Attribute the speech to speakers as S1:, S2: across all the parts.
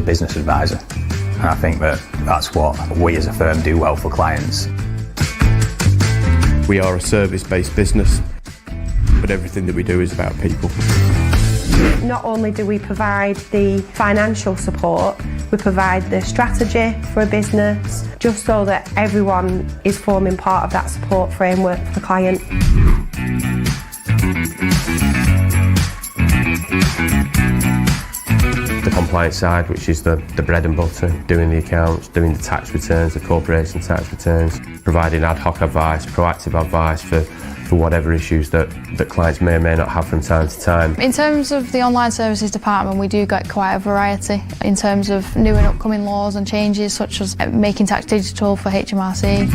S1: business advisor. And I think that that's what we as a firm do well for clients.
S2: We are a service-based business, but everything that we do is about people.
S3: Not only do we provide the financial support, we provide the strategy for a business, just so that everyone is forming part of that support framework for the client.
S2: The compliance side, which is the bread and butter, doing the accounts, doing the tax returns, the corporation tax returns, providing ad hoc advice, proactive advice for whatever issues that clients may or may not have from time to time.
S4: In terms of the online services department, we do get quite a variety in terms of new and upcoming laws and changes, such as making tax digital for HMRC.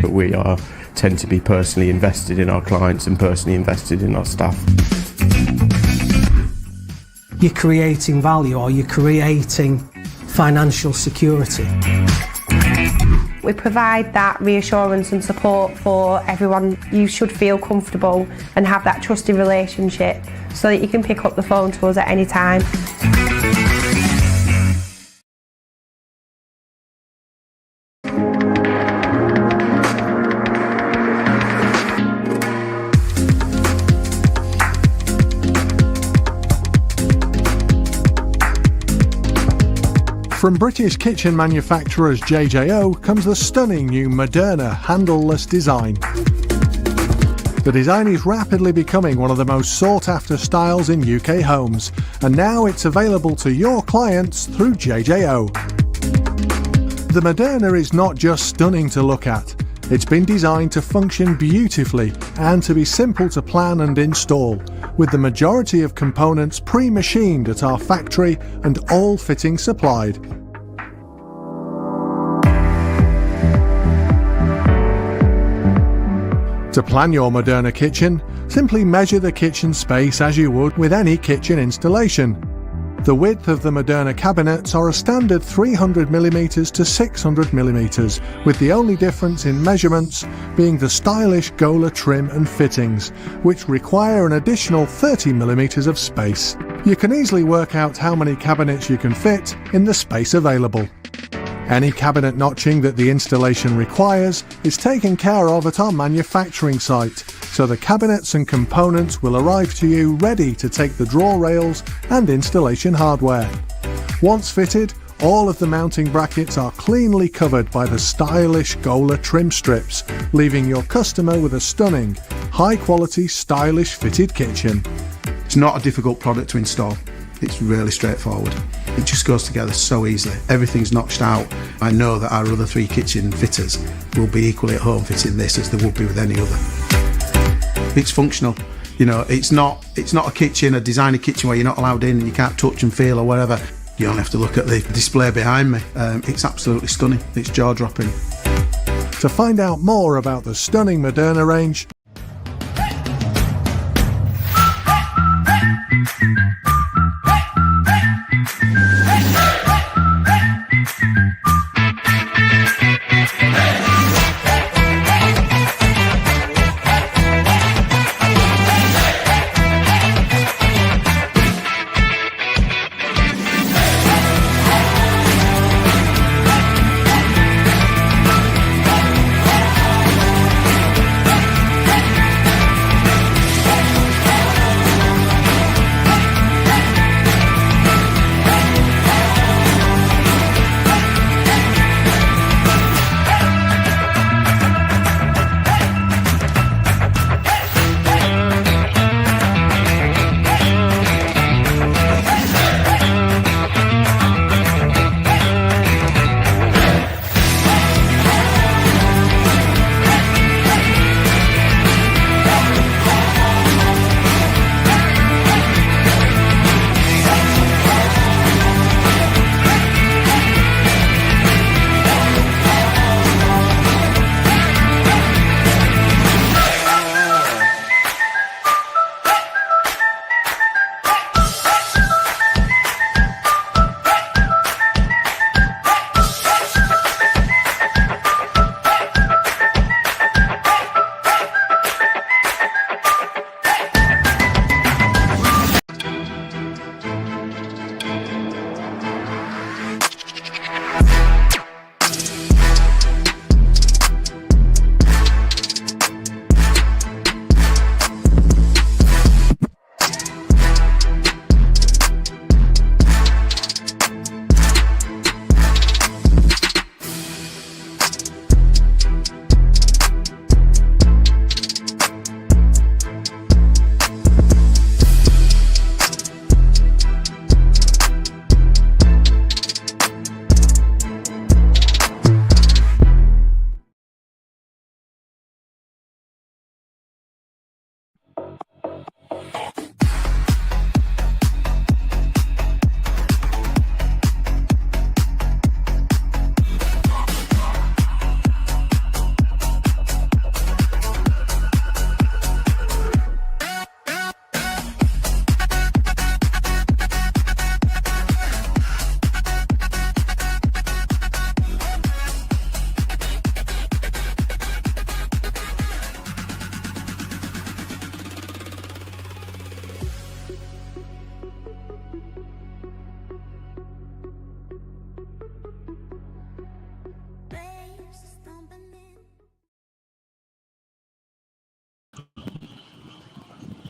S2: But we tend to be personally invested in our clients and personally invested in our staff.
S5: You're creating value, or you're creating financial security.
S3: We provide that reassurance and support for everyone. You should feel comfortable and have that trusted relationship so that you can pick up the phone to us at any time.
S6: From British kitchen manufacturers JJO comes the stunning new Moderna handleless design. The design is rapidly becoming one of the most sought-after styles in UK homes, and now it's available to your clients through JJO. The Moderna is not just stunning to look at, it's been designed to function beautifully and to be simple to plan and install, with the majority of components pre-machined at our factory and all fittings supplied. To plan your Moderna kitchen, simply measure the kitchen space as you would with any kitchen installation. The width of the Moderna cabinets are a standard 300mm to 600mm, with the only difference in measurements being the stylish Gola trim and fittings, which require an additional 30mm of space. You can easily work out how many cabinets you can fit in the space available. Any cabinet notching that the installation requires is taken care of at our manufacturing site, so the cabinets and components will arrive to you ready to take the drawer rails and installation hardware. Once fitted, all of the mounting brackets are cleanly covered by the stylish Gola trim strips, leaving your customer with a stunning, high-quality, stylish fitted kitchen.
S7: It's not a difficult product to install. It's really straightforward. It just goes together so easily. Everything's notched out. I know that our other 3 kitchen fitters will be equally at home fitting this as they would be with any other. It's functional. You know, it's not a kitchen, a designer kitchen where you're not allowed in and you can't touch and feel or whatever. You only have to look at the display behind me. It's absolutely stunning. It's jaw-dropping.
S6: To find out more about the stunning Moderna range,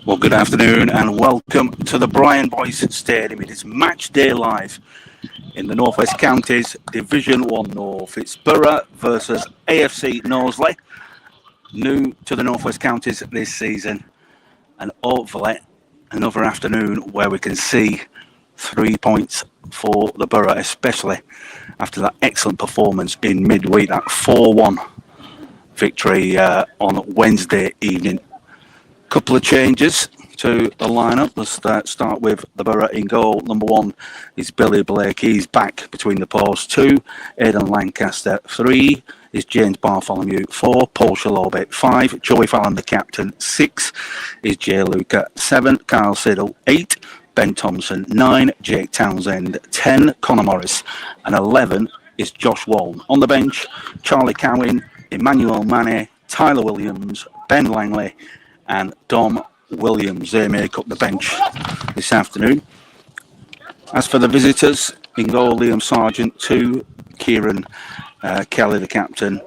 S8: Well, good afternoon and welcome to the Brian Boyce Stadium. It is match day live in the North West Counties Division 1 North. It's Borough versus AFC Knowsley, new to the North West Counties this season, and hopefully another afternoon where we can see 3 points for the Borough, especially after that excellent performance in midweek, that 4-1 victory on Wednesday evening. Couple of changes to the lineup. Let's start with the Borough in goal. Number 1 is Billy Blake. He's back between the posts. 2, Aidan Lancaster. 3 is James Bartholomew. 4, Paul Shalobe. 5, Joey Fallon, the captain. 6 is Jay Luca. 7, Carl Siddle. 8, Ben Thompson. 9, Jake Townsend. 10, Connor Morris. And 11 is Josh Walton. On the bench, Charlie Cowan, Emmanuel Mane, Tyler Williams, Ben Langley and Dom Williams. They make up the bench this afternoon. As for the visitors, in goal, Liam Sargent. 2, Kieran Kelly, the captain.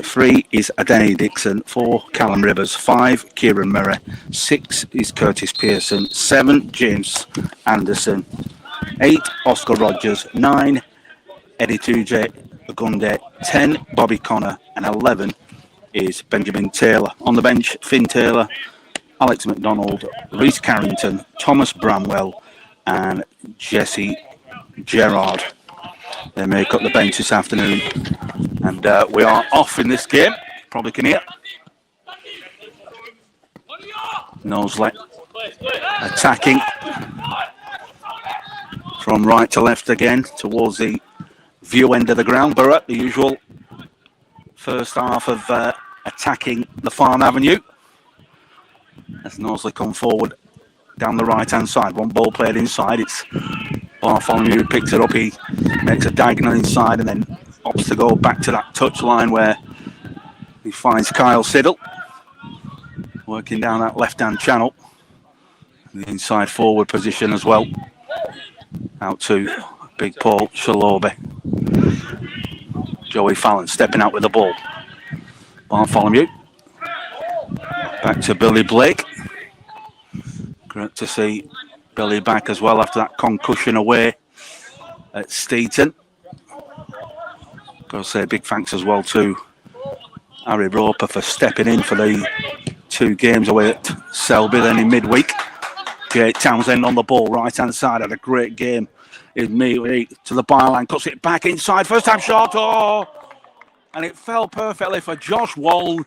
S8: 3 is Adeni Dixon. 4, Callum Rivers. 5, Kieran Murray. 6 is Curtis Pearson. 7, James Anderson. 8, Oscar Rogers. 9, Eddie Tuje Agunde. 10, Bobby Connor. And 11 is Benjamin Taylor. On the bench, Finn Taylor, Alex McDonald, Reece Carrington, Thomas Bramwell and Jesse Gerard. They make up the bench this afternoon. And we are off in this game. Probably can hear. Knowsley attacking from right to left again towards the view end of the ground. Borough, the usual first half of attacking the Farm Avenue. As Knowsley come forward down the right hand side. One ball played inside. It's Bartholomew who picks it up. He makes a diagonal inside and then opts to go back to that touch line where he finds Kyle Siddle working down that left hand channel. The inside forward position as well. Out to Big Paul Shalobe. Joey Fallon stepping out with the ball. Bartholomew. Back to Billy Blake. Great to see Billy back as well after that concussion away at Steeton. Got to say a big thanks as well to Harry Roper for stepping in for the 2 games away at Selby. Then in midweek, Jake Townsend on the ball, right hand side, had a great game. Immediately to the byline, cuts it back inside, first time shot, and it fell perfectly for Josh Walton.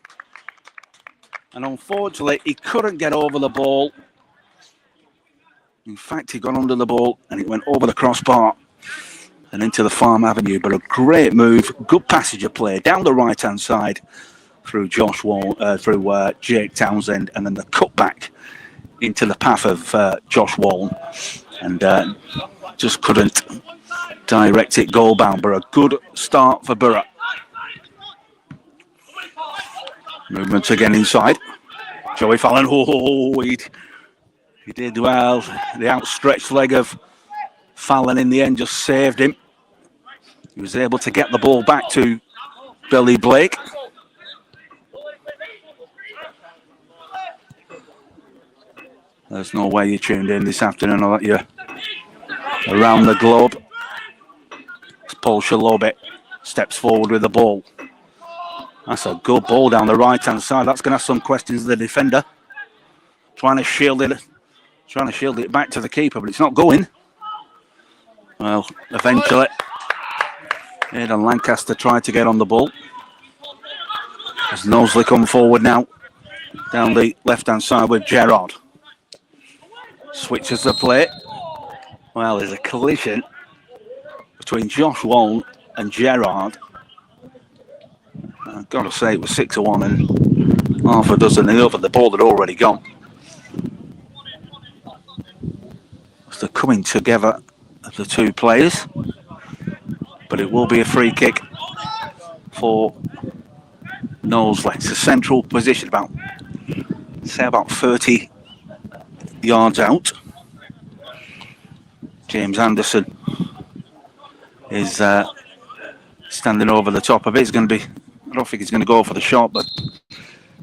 S8: And unfortunately, he couldn't get over the ball. In fact, he got under the ball and it went over the crossbar and into the Farm Avenue. But a great move, good passage of play down the right-hand side through Josh Walton, through Jake Townsend, and then the cutback into the path of Josh Walton, and just couldn't direct it goal bound. But a good start for Borough. Movement again inside. Joey Fallon, he did well. The outstretched leg of Fallon in the end just saved him. He was able to get the ball back to Billy Blake. There's no way you tuned in this afternoon. I'll let you around the globe. Paul Shalobe steps forward with the ball. That's a good ball down the right-hand side. That's going to have some questions of the defender. Trying to shield it back to the keeper, but it's not going. Well, eventually, Aidan Lancaster tried to get on the ball. As Knowsley come forward now, down the left-hand side with Gerard. Switches the play. Well, there's a collision between Josh Walton and Gerard. I've got to say, it was 6-1 and half a dozen the other. The ball had already gone. It's the coming together of the 2 players. But it will be a free kick for Knowsley. It's a central position, about 30 yards out. James Anderson is standing over the top of it. He's going to be, I don't think he's going to go for the shot, but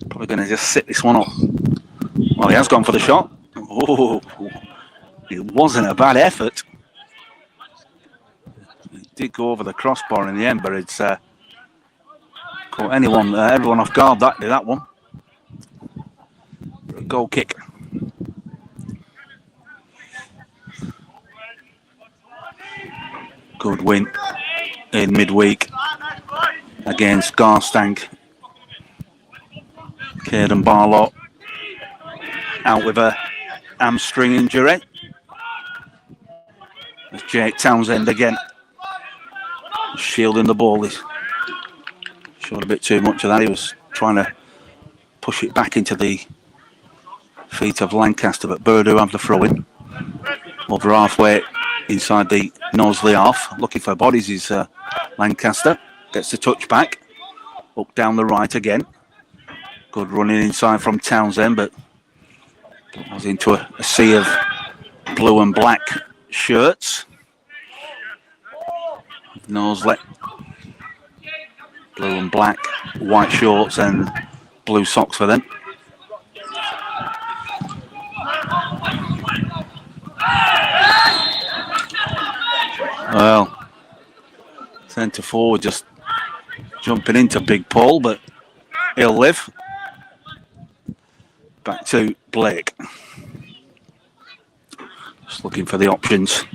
S8: probably going to just sit this one up Well, he has gone for the shot. Oh, it wasn't a bad effort. It did go over the crossbar in the end, but it's caught everyone off guard. That one. A goal kick. Good win in midweek against Garstang. Caden Barlow out with a hamstring injury. There's Jake Townsend again, shielding the ball. He's showed a bit too much of that. He was trying to push it back into the feet of Lancaster, but Borough do have the throw in. Over halfway inside the Knowsley half, looking for bodies is Lancaster. Gets the touch back, up down the right again. Good running inside from Townsend, but was into a sea of blue and black shirts. Knowsley, blue and black, white shorts and blue socks for them. Well, centre forward just jumping into Big Paul, but he'll live. Back to Blake. Just looking for the options.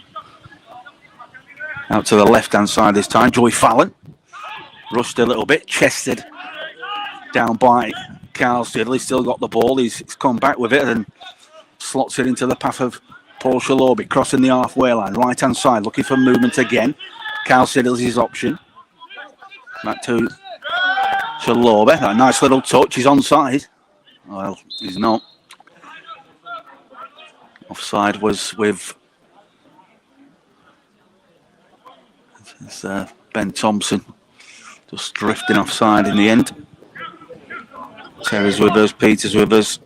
S8: Out to the left-hand side this time. Joy Fallon. Rushed a little bit, chested down by Carl Sidley. Still got the ball. He's come back with it and slots it into the path of Paul Shalobi, crossing the halfway line. Right-hand side, looking for movement again. Carl Sidley's his option. Back to Shalobi. A nice little touch. He's onside. Well, he's not. Offside was with Ben Thompson, just drifting offside in the end. Terry's with us, Peter's with us,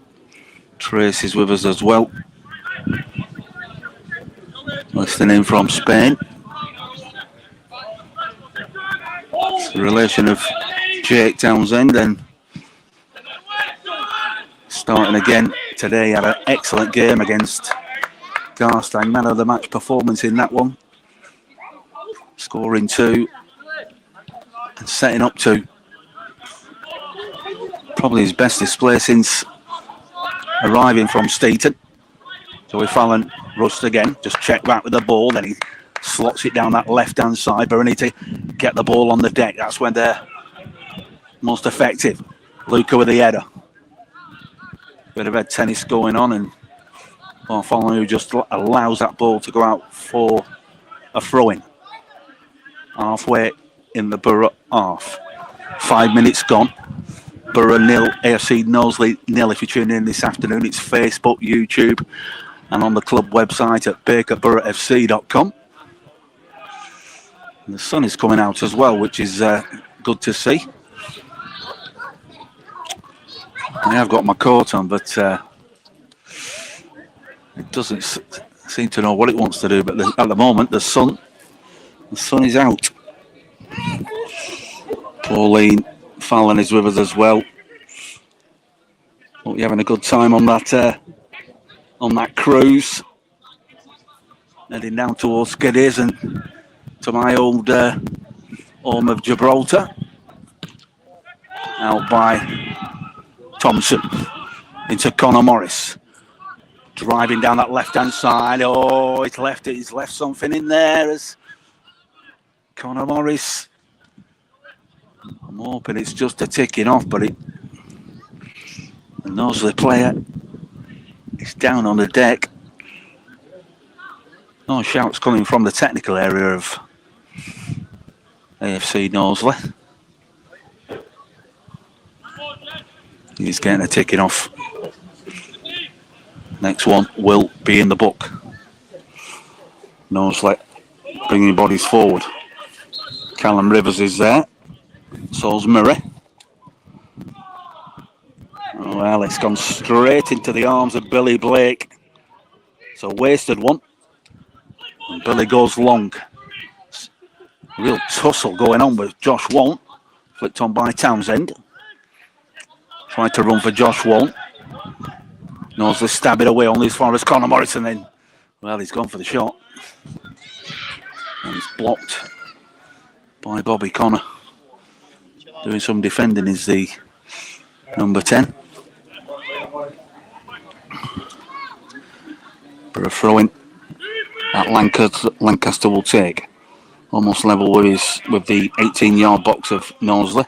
S8: Tracy's with us as well. Listening in from Spain. It's a relation of Jake Townsend, and starting again today. Had an excellent game against Garstang. Man of the match performance in that one. Scoring 2 and setting up to probably his best display since arriving from Steeton. Joey Fallon rushed again, just checked back with the ball, then he slots it down that left-hand side. Borough need to get the ball on the deck. That's when they're most effective. Luca with the header. Bit of head tennis going on, and Fallon who just allows that ball to go out for a throw-in. Halfway in the Borough half. 5 minutes gone. Borough 0, AFC Knowsley 0. If you're tuning in this afternoon, it's Facebook, YouTube, and on the club website at bakerboroughfc.com. And the sun is coming out as well, which is good to see. I have got my coat on, but it doesn't seem to know what it wants to do. But at the moment, the sun is out. Pauline Fallon is with us as well. Hope you're having a good time on that cruise. Heading down towards Skiddays and to my old home of Gibraltar. Out by Thompson into Connor Morris. Driving down that left-hand side. Oh, he's left something in there as Connor Morris. I'm hoping it's just a ticking off, but the Knowsley player is down on the deck. No shouts coming from the technical area of AFC Knowsley. He's getting a ticking off. Next one will be in the book. Knowsley bringing bodies forward. Callum Rivers is there. So's Murray. Oh, well, it's gone straight into the arms of Billy Blake. It's a wasted one. And Billy goes long. A real tussle going on with Josh Walt. Flicked on by Townsend. Tried to run for Josh Walt. Knowsley stab it away only as far as Conor Morrison then. Well, he's gone for the shot. And it's blocked by Bobby Connor. Doing some defending is the number 10. For a throw-in that Lancaster will take. Almost level with the 18-yard box of Knowsley.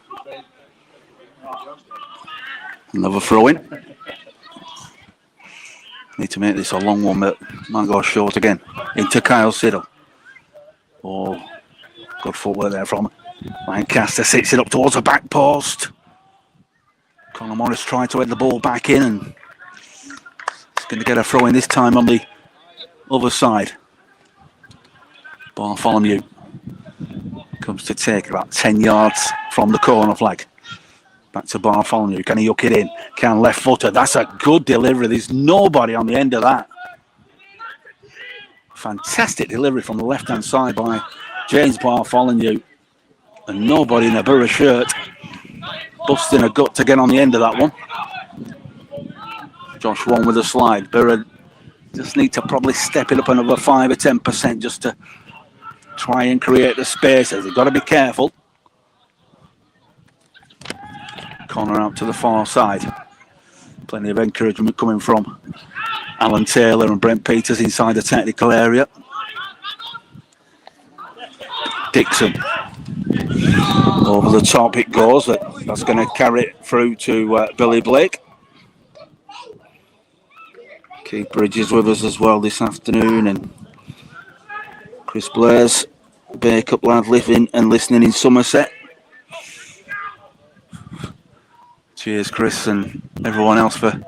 S8: Another throw-in. Need to make this a long one, but might go short again. Into Kyle Siddle. Oh, good footwork there from Lancaster. Sits it up towards the back post. Conor Morris tried to head the ball back in, and he's going to get a throw-in this time on the other side. Bartholomew comes to take about 10 yards from the corner flag. Back to Bartholomew. Can he hook it in? Can left footer. That's a good delivery. There's nobody on the end of that. Fantastic delivery from the left-hand side by James Bartholomew. And nobody in a Borough shirt busting a gut to get on the end of that one. Josh Wong with a slide. Borough just need to probably step it up another 5 or 10% just to try and create the spaces. They've got to be careful. Connor out to the far side. Plenty of encouragement coming from Alan Taylor and Brent Peters inside the technical area. Dixon. Over the top it goes. That's going to carry it through to Billy Blake. Keith Bridges with us as well this afternoon, and Chris Blair's Bacup lad living and listening in Somerset. Cheers, Chris, and everyone else for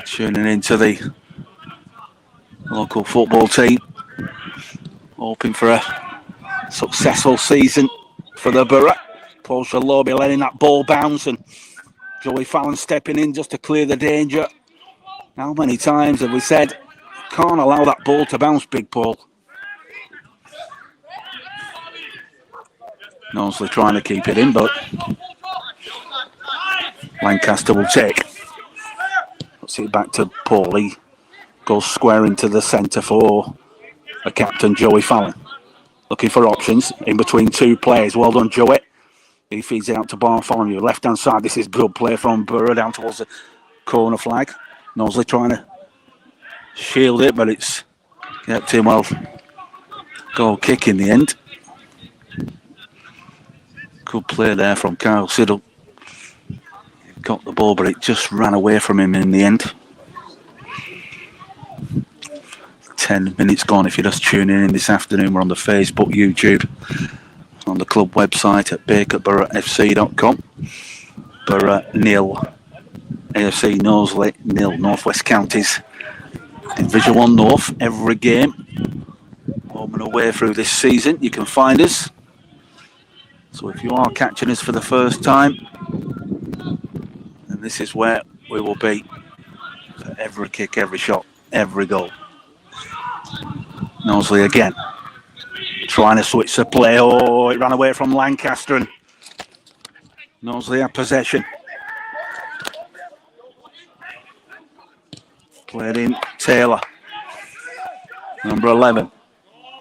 S8: tuning into the local football team. Hoping for a successful season for the Borough. Paul Shalobi letting that ball bounce, and Joey Fallon stepping in just to clear the danger. How many times have we said, can't allow that ball to bounce, Big Paul? Knowsley trying to keep it in, but Lancaster will take. Let's see it back to Paul. He goes square into the centre for the captain, Joey Fallon. Looking for options in between two players. Well done, Joey. He feeds it out to Bartholomew. Left-hand side, this is good play from Borough down towards the corner flag. Knowsley trying to shield it, but it's kept him well. Goal kick in the end. Good play there from Kyle Siddle. Got the ball, but it just ran away from him in the end. 10 minutes gone. If you're just tuning in this afternoon, we're on the Facebook, YouTube, on the club website at bacupboroughfc.com. Borough 0, AFC Knowsley 0, Northwest Counties. Division 1 North, every game. Home and away through this season. You can find us. So if you are catching us for the first time, then this is where we will be for every kick, every shot, every goal. Knowsley again, trying to switch the play. Oh, it ran away from Lancaster, and Knowsley had possession. Played in Taylor, number 11.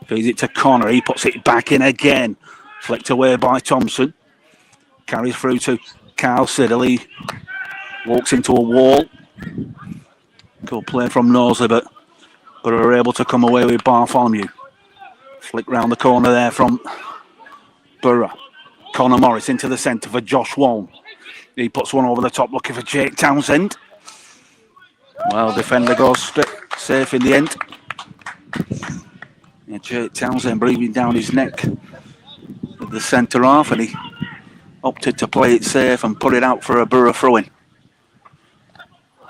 S8: Feeds it to Connor. He puts it back in again. Flicked away by Thompson. Carries through to Kyle Siddle. He walks into a wall. Good play from Knowsley, but are able to come away with Bartholomew. Flick round the corner there from Borough. Conor Morris into the centre for Josh Wong. He puts one over the top looking for Jake Townsend. Well, defender goes safe in the end. Yeah, Jake Townsend breathing down his neck with the centre half, and he opted to play it safe and put it out for a Borough throw-in.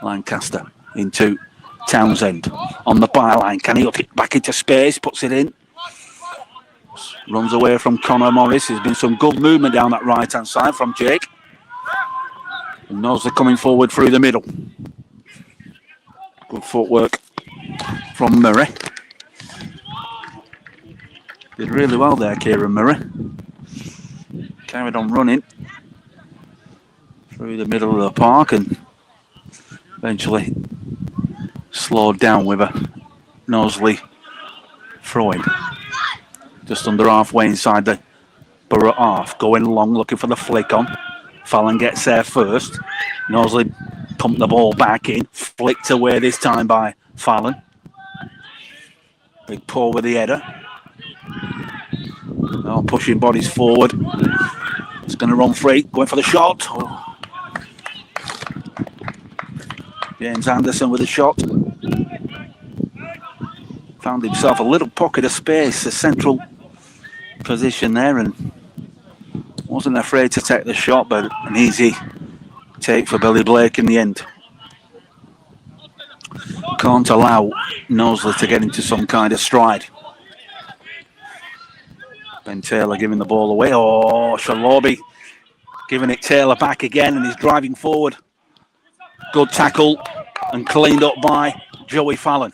S8: Lancaster into Townsend on the byline. Can he hook it back into space? Puts it in. Runs away from Conor Morris. There's been some good movement down that right-hand side from Jake. And Knowsley coming forward through the middle. Good footwork from Murray. Did really well there, Kieran Murray. Carried on running through the middle of the park and Eventually slowed down with a Knowsley throwing. Just under halfway inside the Borough half. Going long, looking for the flick on. Fallon gets there first. Knowsley pumped the ball back in. Flicked away this time by Fallon. Big pull with the header. Now pushing bodies forward. It's going to run free. Going for the shot. Oh. James Anderson with a shot. Found himself a little pocket of space, a central position there, and wasn't afraid to take the shot, but an easy take for Billy Blake in the end. Can't allow Knowsley to get into some kind of stride. Ben Taylor giving the ball away. Oh, Shalobi giving it Taylor back again, and he's driving forward. Good tackle and cleaned up by Joey Fallon.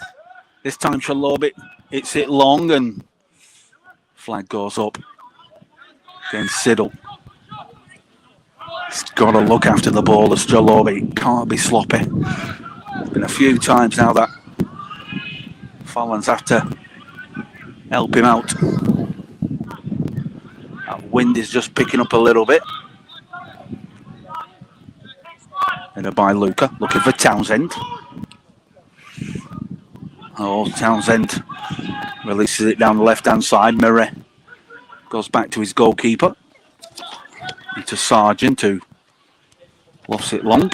S8: This time Shalobi hits it long and flag goes up against Siddle. He's got to look after the ball as Shalobi. Can't be sloppy. There's been a few times now that Fallon's have to help him out. That wind is just picking up a little bit. Headed by Luca, looking for Townsend. Oh, Townsend releases it down the left-hand side. Murray goes back to his goalkeeper. Into Sargent, who lofts it long.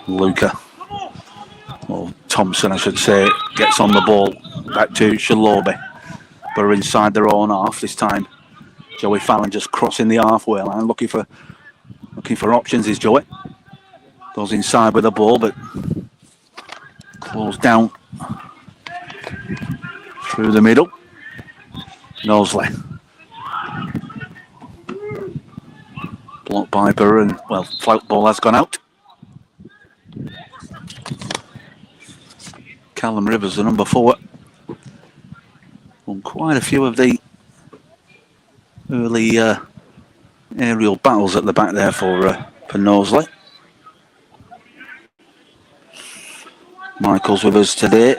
S8: Luca, or Thompson I should say, gets on the ball. Back to Shalobi. But are inside their own half this time. Joey Fallon just crossing the halfway line, looking for options is Joey. Goes inside with the ball, but closed down through the middle. Knowsley. Blocked by Borough, and well, flout ball has gone out. Callum Rivers, the number 4. Won quite a few of the early aerial battles at the back there for Knowsley. Michael's with us today.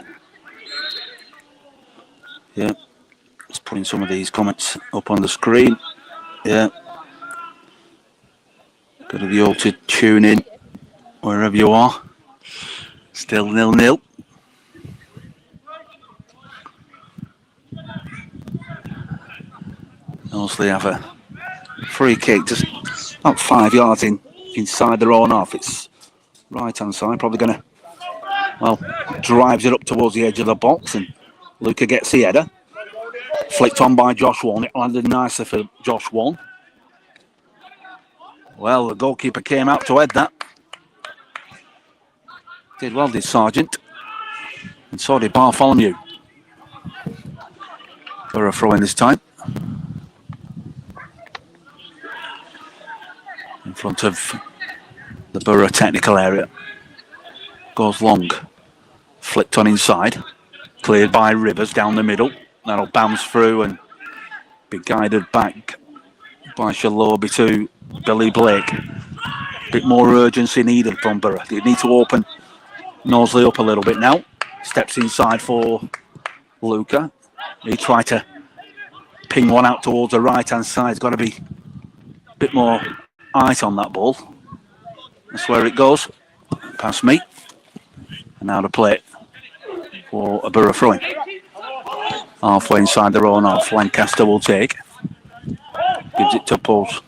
S8: Yeah, just putting some of these comments up on the screen. Yeah. Good of you all to tune in wherever you are. Still 0-0. Knowsley have a free kick just about 5 yards inside their own half. It's right hand side, probably going to, well, drives it up towards the edge of the box, and Luca gets the header. Flicked on by Josh Warren. It landed nicely for Josh Warren. Well, the goalkeeper came out to head that. Did well, did Sargent. And so did Bartholomew. For a throw in this time. In front of the Borough technical area. Goes long. Flicked on inside. Cleared by Rivers down the middle. That'll bounce through and be guided back by Shalobi to Billy Blake. Bit more urgency needed from Borough. They need to open Knowsley up a little bit now. Steps inside for Luca. He tried to ping one out towards the right hand side. It's got to be a bit more ice on that ball. That's where it goes. Past me. And now to play it for a Borough throwing. Halfway inside their own half. Lancaster will take. Gives it to Pauls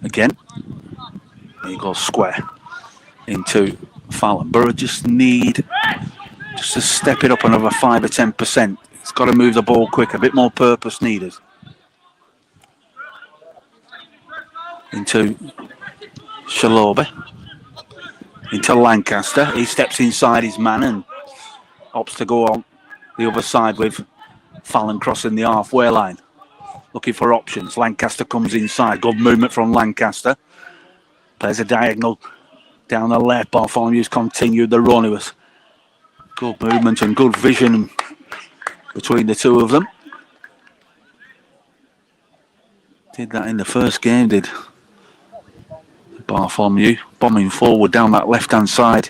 S8: again. He goes square into Fallon. Borough just need to step it up another 5 or 10%. It's got to move the ball quick. A bit more purpose needed. Into Shalobi. Into Lancaster. He steps inside his man and opts to go on the other side with Fallon crossing the halfway line. Looking for options. Lancaster comes inside. Good movement from Lancaster. Plays a diagonal down the left. Bartholomew's continued the run. It was good movement and good vision between the two of them. Did that in the first game, did Bartholomew. bombing forward down that left-hand side,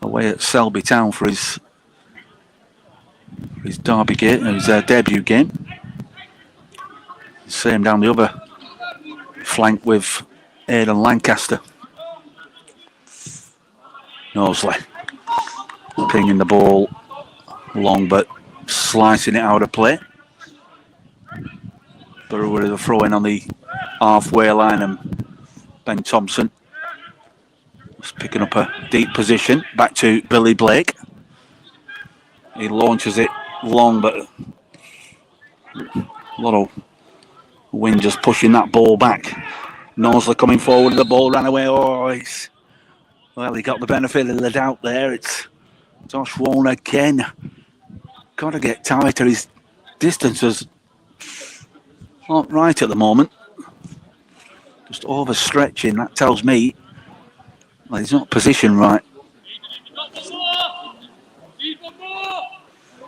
S8: away at Selby Town for his derby game, his debut game. Same down the other flank with Aidan Lancaster. Knowsley pinging the ball long, but slicing it out of play. Borough with a throw in on the halfway line, and Ben Thompson was picking up a deep position. Back to Billy Blake. He launches it long, but a lot of wind just pushing that ball back. Knowsley coming forward, the ball ran away. Well, he got the benefit of the doubt there. It's Josh Warren again. Got to get tighter. His distance is not right at the moment. Just overstretching. That tells me well, he's not positioned right.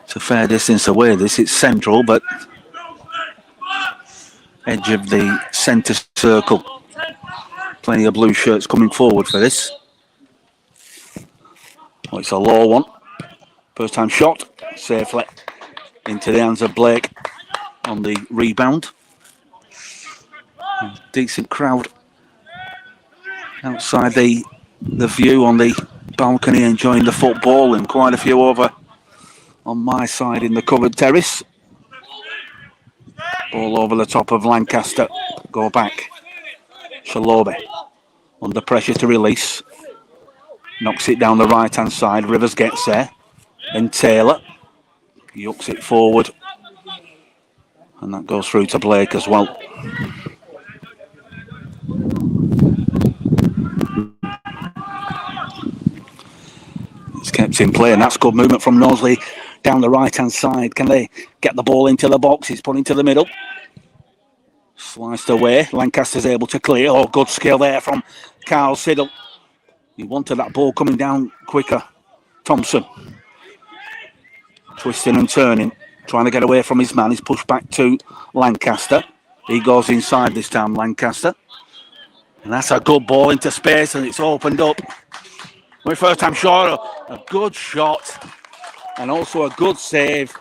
S8: It's a fair distance away. It's central, but edge of the centre circle. Plenty of blue shirts coming forward for this. Well, it's a low one. First time shot, safely into the hands of Blake on the rebound. A decent crowd outside the view on the balcony enjoying the football, and quite a few over on my side in the covered terrace. Ball over the top of Lancaster. Go back. Shalobe under pressure to release. Knocks it down the right hand side. Rivers gets there. Then Taylor. He hooks it forward. And that goes through to Blake as well. It's kept in play, and that's good movement from Knowsley down the right hand side. Can they get the ball into the box? It's put into the middle. Sliced away. Lancaster's able to clear. Oh, good skill there from Carl Siddle. He wanted that ball coming down quicker. Thompson. Twisting and turning. Trying to get away from his man. He's pushed back to Lancaster. He goes inside this time, Lancaster. And that's a good ball into space, and it's opened up. My first time shot. A good shot. And also a good save.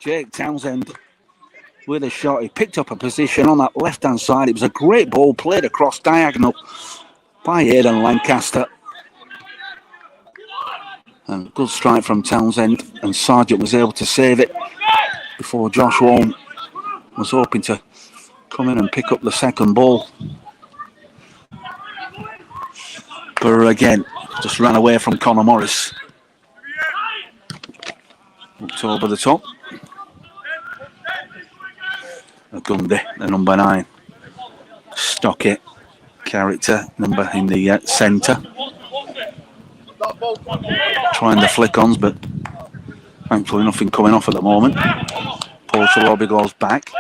S8: Jake Townsend with a shot. He picked up a position on that left-hand side. It was a great ball played across diagonal by Aidan Lancaster. And a good strike from Townsend, and Sargent was able to save it before Josh Warren was hoping to come in and pick up the second ball. Borough again just ran away from Connor Morris. Looked over the top. Gundy, the number 9. Stocky character, number in the centre. Trying the flick-ons, but thankfully nothing coming off at the moment. Paul Shalobe goes back.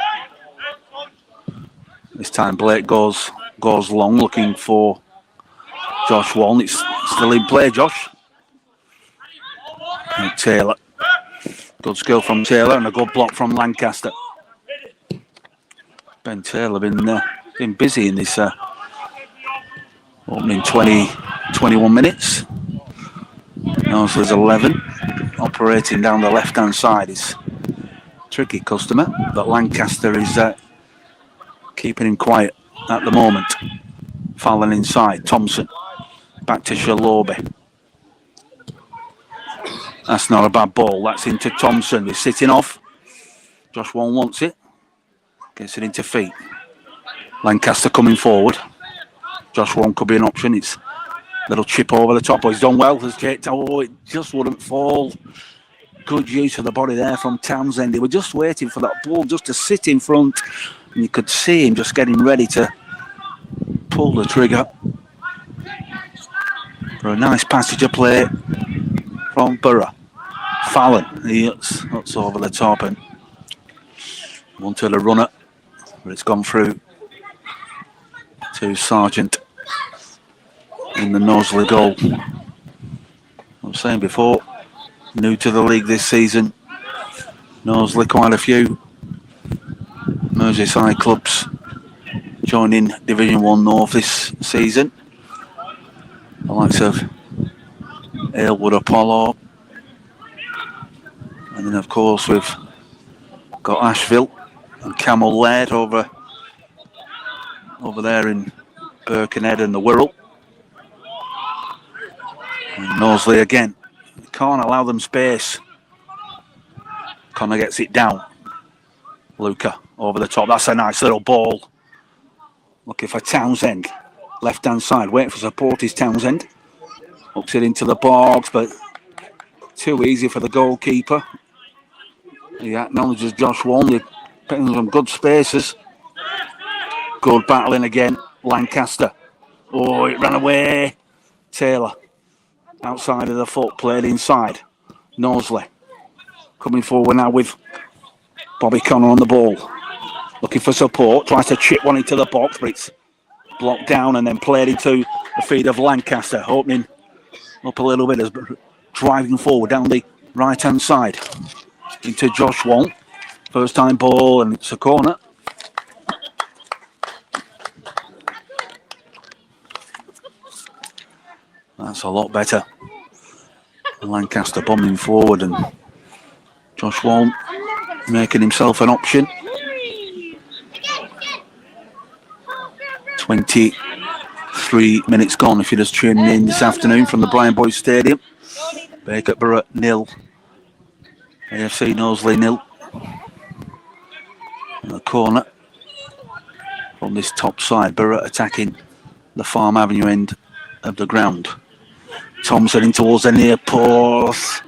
S8: This time Blake goes long, looking for Josh Walton. It's still in play, Josh. And Taylor. Good skill from Taylor and a good block from Lancaster. Ben Taylor been busy in this opening 21 minutes. Knowsley's 11. Operating down the left-hand side is tricky customer, but Lancaster is keeping him quiet at the moment. Fallon inside. Thompson. Back to Shalobe. That's not a bad ball. That's into Thompson. He's sitting off. Josh Warren wants it. Gets it into feet. Lancaster coming forward. Josh Warren could be an option. It's a little chip over the top. Oh, he's done well. Oh, it just wouldn't fall. Good use of the body there from Townsend. They were just waiting for that ball just to sit in front. And you could see him just getting ready to pull the trigger. For a nice passage of play from Borough. Fallon, he huts over the top and wanted a runner, but it's gone through to Sargent in the Knowsley goal. I was saying before, new to the league this season, Knowsley quite a few Merseyside clubs joining Division 1 North this season. The likes of Aylwood Apollo. And then, of course, we've got Asheville and Camel Laird over there in Birkenhead and the Wirral. And Knowsley again. Can't allow them space. Connor gets it down. Luca over the top. That's a nice little ball. Looking for Townsend. Left-hand side. Waiting for support is Townsend. Hooks it into the box, but too easy for the goalkeeper. He acknowledges Josh Walmley. Putting some good spaces. Good battling again. Lancaster. Oh, it ran away. Taylor. Outside of the foot. Played inside. Knowsley. Coming forward now with Bobby Connor on the ball. Looking for support. Tries to chip one into the box, but it's blocked down and then played into the feet of Lancaster. Opening up a little bit as driving forward down the right-hand side. Into Josh Wall. First time ball and it's a corner. That's a lot better. Lancaster bombing forward and Josh Wall making himself an option. 23 minutes gone if you're just tuning in this afternoon from the Brian Boys Stadium. Bacup Borough 0. AFC Knowsley 0. And the corner from this top side. Borough attacking the Farm Avenue end of the ground. Thompson in towards the near post.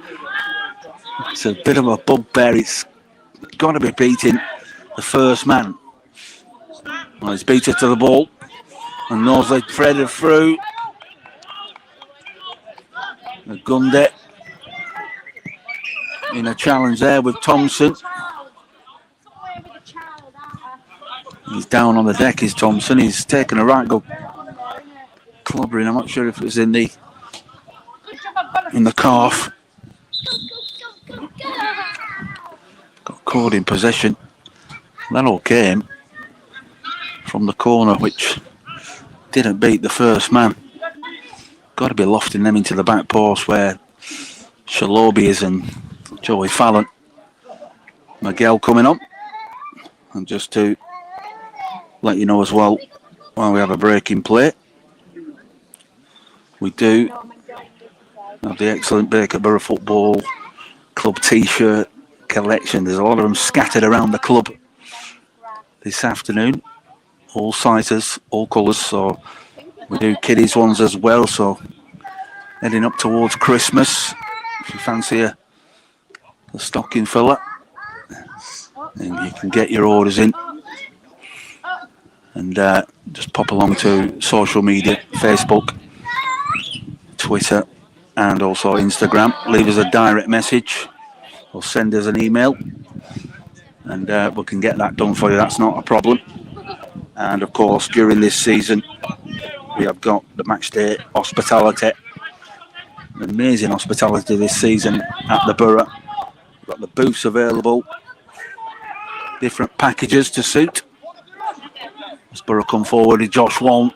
S8: It's a bit of a bugbear. It's got to be beating the first man. Well, he's beat it to the ball. And Knowsley threaded through. Gunde in a challenge there with Thompson. He's down on the deck, is Thompson. He's taken a right go clobbering. I'm not sure if it was in the calf. Got caught in possession. That all came from the corner, which didn't beat the first man. Got to be lofting them into the back post where Shalobi is and Joey Fallon. Miguel coming on. And just to let you know as well, while we have a break in play, we do have the excellent Bacup Borough Football Club t-shirt collection. There's a lot of them scattered around the club this afternoon. All sizes, all colours, so we do kiddies ones as well. So heading up towards Christmas, if you fancy a stocking filler, then you can get your orders in and just pop along to social media, Facebook, Twitter and also Instagram. Leave us a direct message or send us an email and we can get that done for you. That's not a problem. And of course, during this season, we have got the Matchday hospitality. Amazing hospitality this season at the Borough. We've got the booths available. Different packages to suit. As Borough come forward with Josh Wall.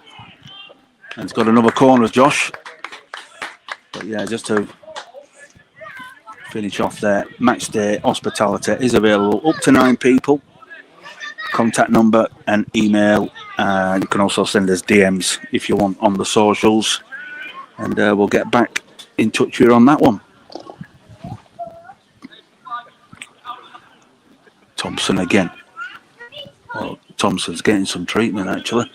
S8: And he's got another corner, Josh. But yeah, just to finish off there, Matchday hospitality is available up to 9 people. Contact number and email, and you can also send us DMs if you want on the socials, and we'll get back in touch with you on that one. Thompson again. Well, Thompson's getting some treatment actually.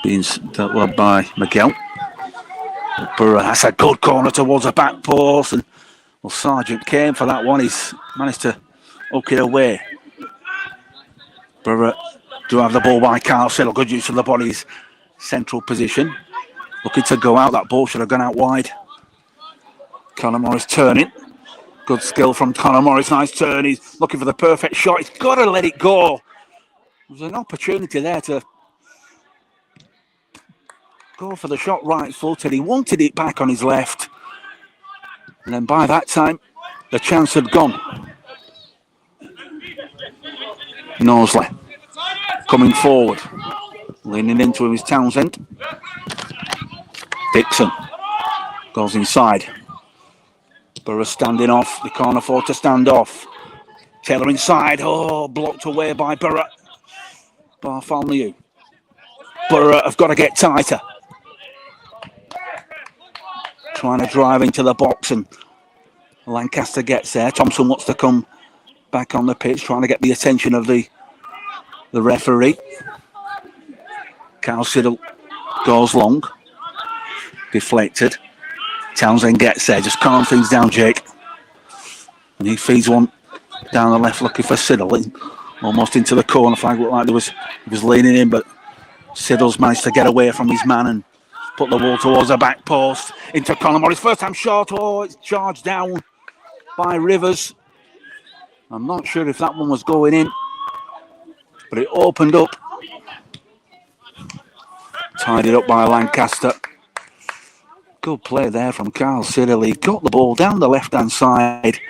S8: Being dealt with by Miguel. Borough has a good corner towards the back post, and well, Sargent came for that one. He's managed to hook it away. Borough do have the ball by Carl Siddle. Good use of the body's central position. Looking to go out. That ball should have gone out wide. Conor Morris turning. Good skill from Conor Morris. Nice turn. He's looking for the perfect shot. He's got to let it go. There's an opportunity there to go for the shot right footed. He wanted it back on his left. And then by that time, the chance had gone. Knowsley coming forward. Leaning into him is Townsend. Dixon goes inside. Borough standing off. They can't afford to stand off. Taylor inside. Oh, blocked away by Borough. Bartholomew. Borough have got to get tighter. Trying to drive into the box, and Lancaster gets there. Thompson wants to come back on the pitch, trying to get the attention of the referee. Carl Siddle goes long. Deflected. Townsend gets there, just calm things down, Jake. And he feeds one down the left, looking for Siddle. Almost into the corner flag. Looked like he was leaning in, but Siddle's managed to get away from his man and put the ball towards the back post. Into Conor Morris. First time shot. Oh, it's charged down by Rivers. I'm not sure if that one was going in, but it opened up. Tidied up by Lancaster. Good play there from Carl Siddle. He got the ball down the left-hand side,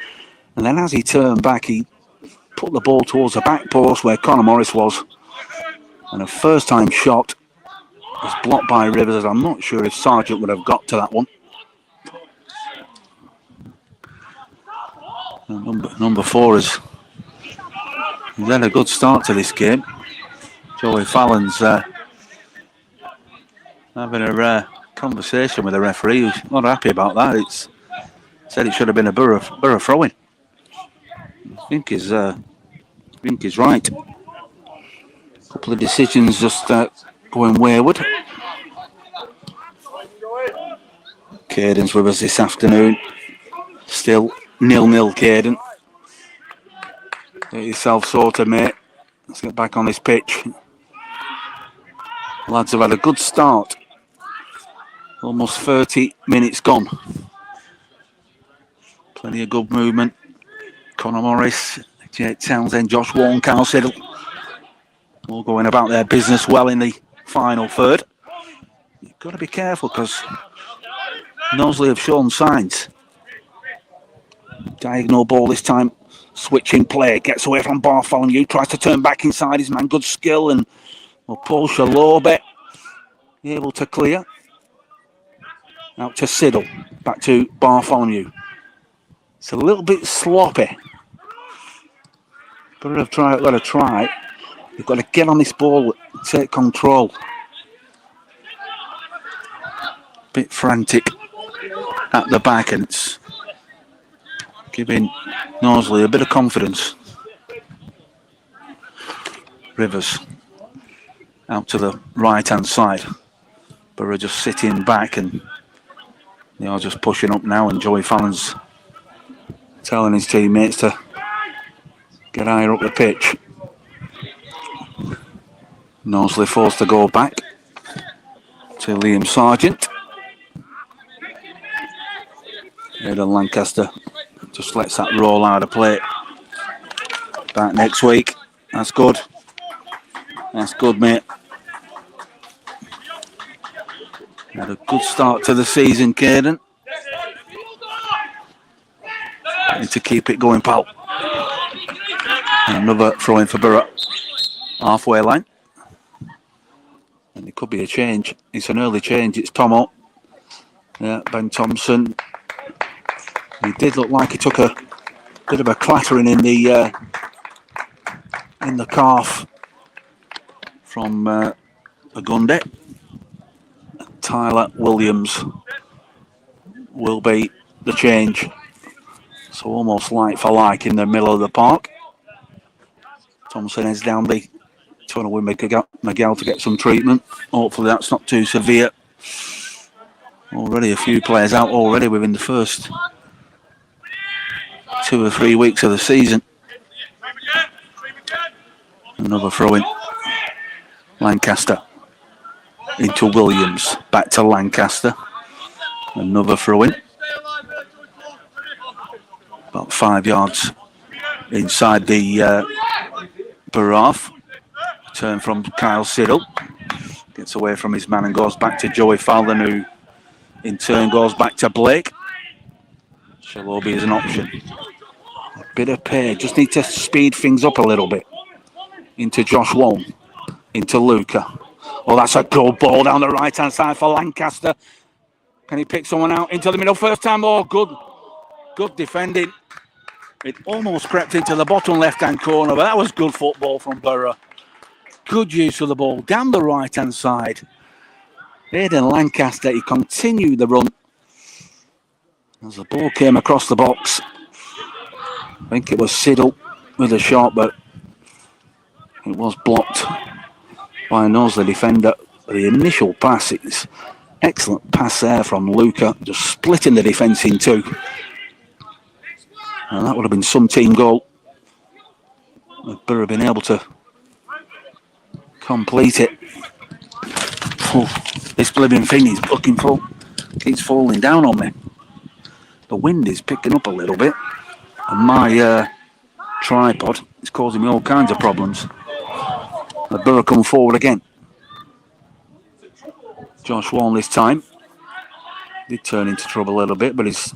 S8: and then as he turned back, he put the ball towards the back post where Conor Morris was. And a first-time shot was blocked by Rivers. I'm not sure if Sargent would have got to that one. Number 4 he's had a good start to this game. Joey Fallon's having a conversation with the referee, who's not happy about that. It's said it should have been a Borough throw-in. I think he's right. A couple of decisions just going wayward. Caden's with us this afternoon. Still 0-0, Caden. Get yourself sorted, mate. Let's get back on this pitch. Lads have had a good start. Almost 30 minutes gone. Plenty of good movement. Conor Morris, Jake Townsend, Josh Warren, Carl Siddle. All going about their business well in the final third. You've got to be careful because Knowsley have shown signs. Diagonal ball this time. Switching play. Gets away from Bartholomew. Tries to turn back inside his man. Good skill. And Paul Shalobe able to clear. Out to Siddle. Back to Bartholomew. It's a little bit sloppy. But they've got to try. They've got to get on this ball. Take control. Bit frantic at the back, and it's giving Knowsley a bit of confidence. Rivers out to the right-hand side. Borough just sitting back, and they are just pushing up now, and Joey Fallon's telling his teammates to get higher up the pitch. Knowsley forced to go back to Liam Sargent. Aidan Lancaster just lets that roll out of play. Back next week. That's good. That's good, mate. Had a good start to the season, Caden. Need to keep it going, pal. Another throw in for Borough. Halfway line. And it could be a change. It's an early change. It's Tomo. Yeah, Ben Thompson. He did look like he took a bit of a clattering in the calf from Agunde. Tyler Williams will be the change. So almost like for like in the middle of the park. Thompson heads down the tunnel with Miguel to get some treatment. Hopefully that's not too severe. Already a few players out already within the first 2 or 3 weeks of the season. Another throw in. Lancaster into Williams. Back to Lancaster. Another throw in. About 5 yards inside the Borough. Turn from Kyle Siddle. Gets away from his man and goes back to Joey Fallon, who in turn goes back to Blake. Shalobe is an option. A bit of pace. Just need to speed things up a little bit. Into Josh Wong. Into Luca. Oh, that's a good ball down the right-hand side for Lancaster. Can he pick someone out into the middle first time? Oh, good defending. It almost crept into the bottom left-hand corner, but that was good football from Borough. Good use of the ball down the right-hand side. Aidan Lancaster, he continued the run as the ball came across the box. I think it was Siddle with a shot, but it was blocked by Knowsley defender. The initial pass, it's excellent pass there from Luca, just splitting the defence in two. And that would have been some team goal. Borough been able to complete it. Oh, this living thing is looking for, keeps falling down on me. The wind is picking up a little bit, and my tripod is causing me all kinds of problems. The Borough come forward again. Josh Warren this time did turn into trouble a little bit, but he's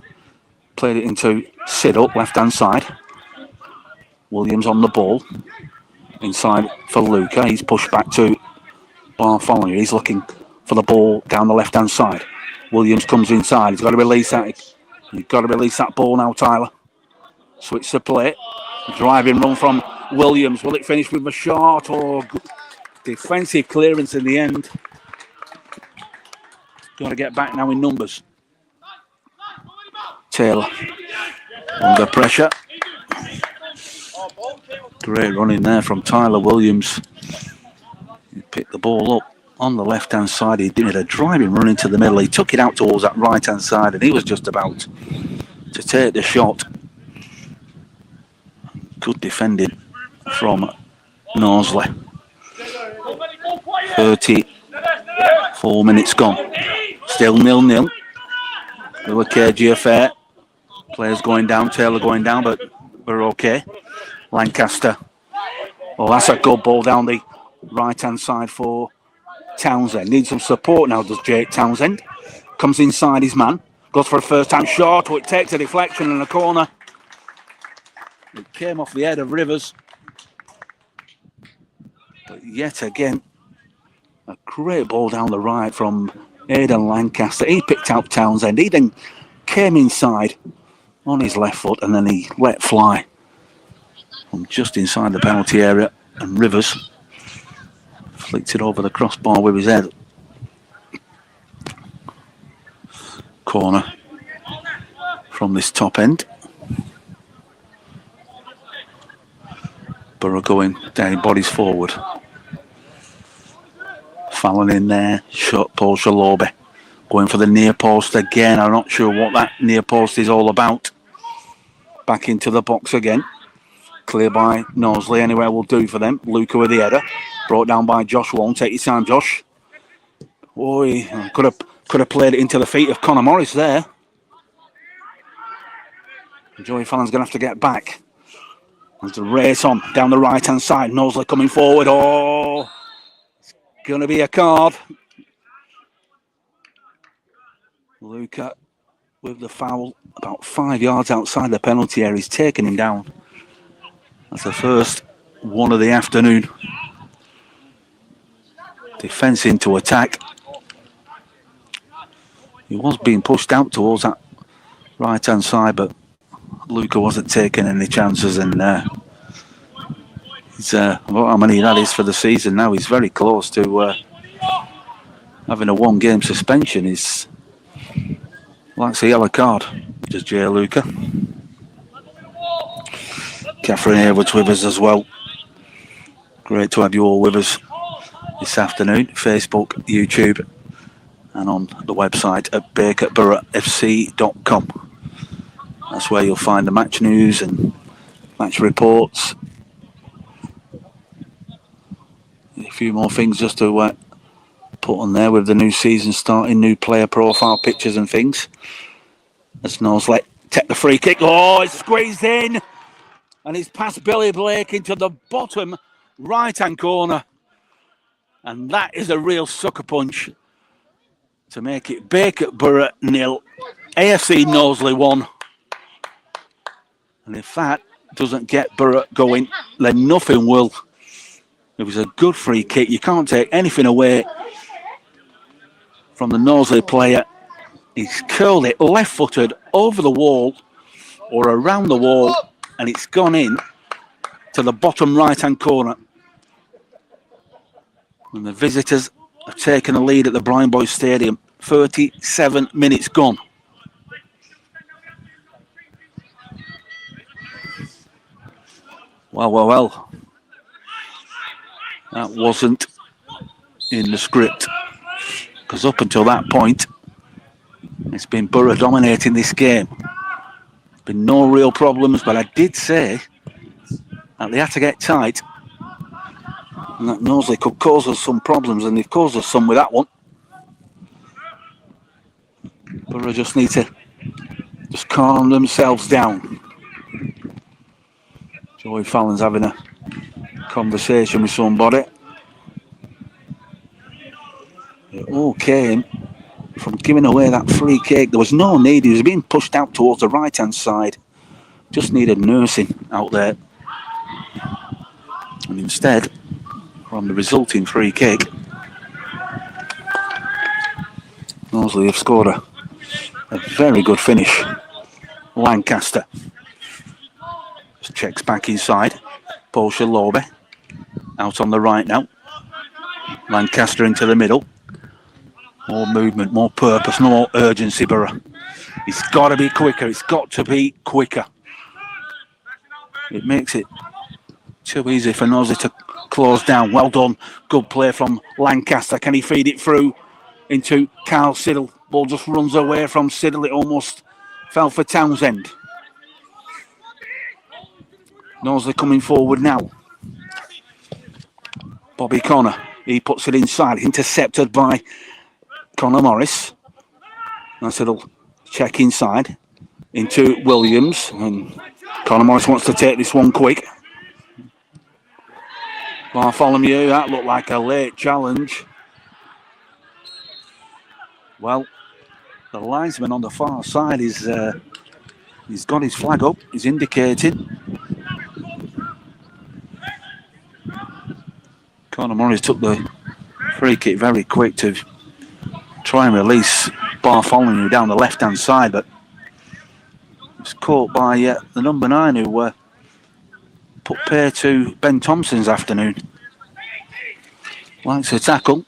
S8: played it into Siddle, left-hand side. Williams on the ball. Inside for Luca. He's pushed back to Bartholomew. He's looking for the ball down the left-hand side. Williams comes inside. He's got to release that. You've got to release that ball now, Tyler. Switch the play. Driving run from Williams. Will it finish with a shot or defensive clearance in the end? Got to get back now in numbers. Taylor under pressure. Great run in there from Tyler Williams. He picked the ball up on the left-hand side. He did a driving run into the middle. He took it out towards that right-hand side, and he was just about to take the shot. Good defending from Knowsley. 34 minutes gone. Still 0-0. Little cagey affair. Players going down, Taylor going down, but we're okay. Lancaster. Oh, that's a good ball down the right-hand side for Townsend. Needs some support now, does Jake Townsend. Comes inside his man. Goes for a first-time shot. Oh, it takes a deflection in the corner. It came off the head of Rivers. But yet again, a great ball down the right from Aidan Lancaster. He picked out Townsend. He then came inside on his left foot, and then he let fly from just inside the penalty area, and Rivers flicked it over the crossbar with his head. Corner from this top end. Borough going down, bodies forward. Fallon in there, shot Paul Shalobi. Going for the near post again. I'm not sure what that near post is all about. Back into the box again. Clear by Knowsley. Anywhere will do for them. Luca with the header. Brought down by Josh Wong. Take your time, Josh. Oh, he could have played it into the feet of Connor Morris there. Joey Fallon's going to have to get back. There's a race on down the right-hand side. Knowsley coming forward. Oh, it's going to be a card. Luca with the foul about 5 yards outside the penalty area. He's taken him down. That's the first one of the afternoon. Defence into attack. He was being pushed out towards that right-hand side, but Luca wasn't taking any chances, and he's how many that is for the season now. He's very close to having a one-game suspension. He's likes a yellow card, does Jay Luca. Catherine Hayward's with us as well. Great to have you all with us this afternoon. Facebook, YouTube, and on the website at bacup.boroughfc.com. That's where you'll find the match news and match reports. A few more things just to put on there with the new season starting, new player profile pictures and things. As Knowsley take the free kick. Oh, it's squeezed in. And it's past Billy Blake into the bottom right-hand corner. And that is a real sucker punch to make it Bacup Borough 0, AFC Knowsley 1. And if that doesn't get Borough going, then nothing will. It was a good free kick. You can't take anything away from the Knowsley player. He's curled it left-footed over the wall or around the wall, and it's gone in to the bottom right-hand corner. And the visitors have taken the lead at the Brian Boys Stadium. 37 minutes gone. Well. That wasn't in the script, because up until that point, it's been Borough dominating this game. There's been no real problems, but I did say that they had to get tight, and that Knowsley could cause us some problems, and they've caused us some with that one. Borough just need to calm themselves down. Joey Fallon's having a conversation with somebody. It all came from giving away that free kick. There was no need. He was being pushed out towards the right-hand side. Just needed nursing out there. And instead, from the resulting free kick, Knowsley have scored a very good finish. Lancaster just checks back inside. Paul Shalobe out on the right now. Lancaster into the middle. More movement, more purpose, more urgency, Borough. It's got to be quicker. It's got to be quicker. It makes it too easy for Knowsley to close down. Well done. Good play from Lancaster. Can he feed it through into Carl Siddle? Ball just runs away from Siddle. It almost fell for Townsend. Knowsley coming forward now. Bobby Connor. He puts it inside. Intercepted by Connor Morris. Nice little check inside into Williams. And Connor Morris wants to take this one quick. Bartholomew, that looked like a late challenge. Well, the linesman on the far side is he's got his flag up. He's indicating. Connor Morris took the free kick very quick to try and release Bartholomew down the left-hand side, but was caught by the number 9 who put pair to Ben Thompson's afternoon. Likes a tackle.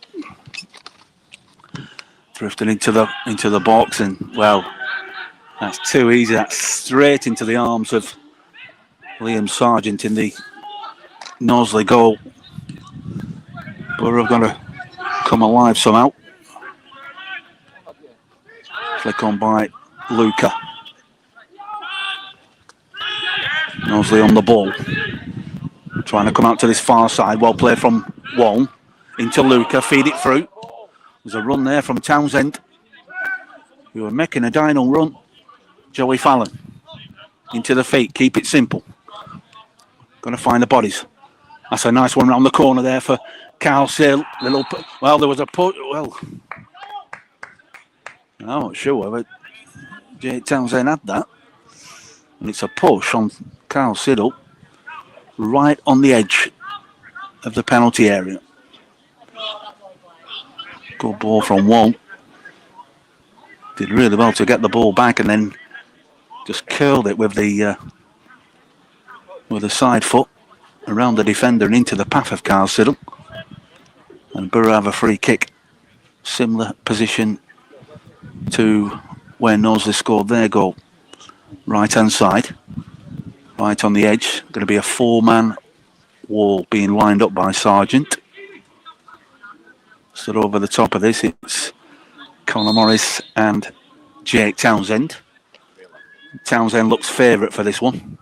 S8: Drifted into the box, and well, that's too easy. That's straight into the arms of Liam Sargent in the Knowsley goal. Borough have got to come alive somehow. Flick on by Luca. Knowsley on the ball. Trying to come out to this far side. Well played from Wong into Luca. Feed it through. There's a run there from Townsend, who are making a dino run. Joey Fallon into the feet. Keep it simple. Going to find the bodies. That's a nice one round the corner there for Carl Sill. Well, there was a put. Well, I'm not sure, but Jake Townsend had that. And it's a push on Carl Siddle right on the edge of the penalty area. Good ball from Wong. Did really well to get the ball back and then just curled it with the side foot around the defender and into the path of Carl Siddle. And Borough have a free kick. Similar position to where Knowsley scored their goal. Right hand side. Right on the edge. Going to be a 4-man wall being lined up by Sargent. So over the top of this, it's Connor Morris and Jake Townsend. Townsend looks favourite for this one.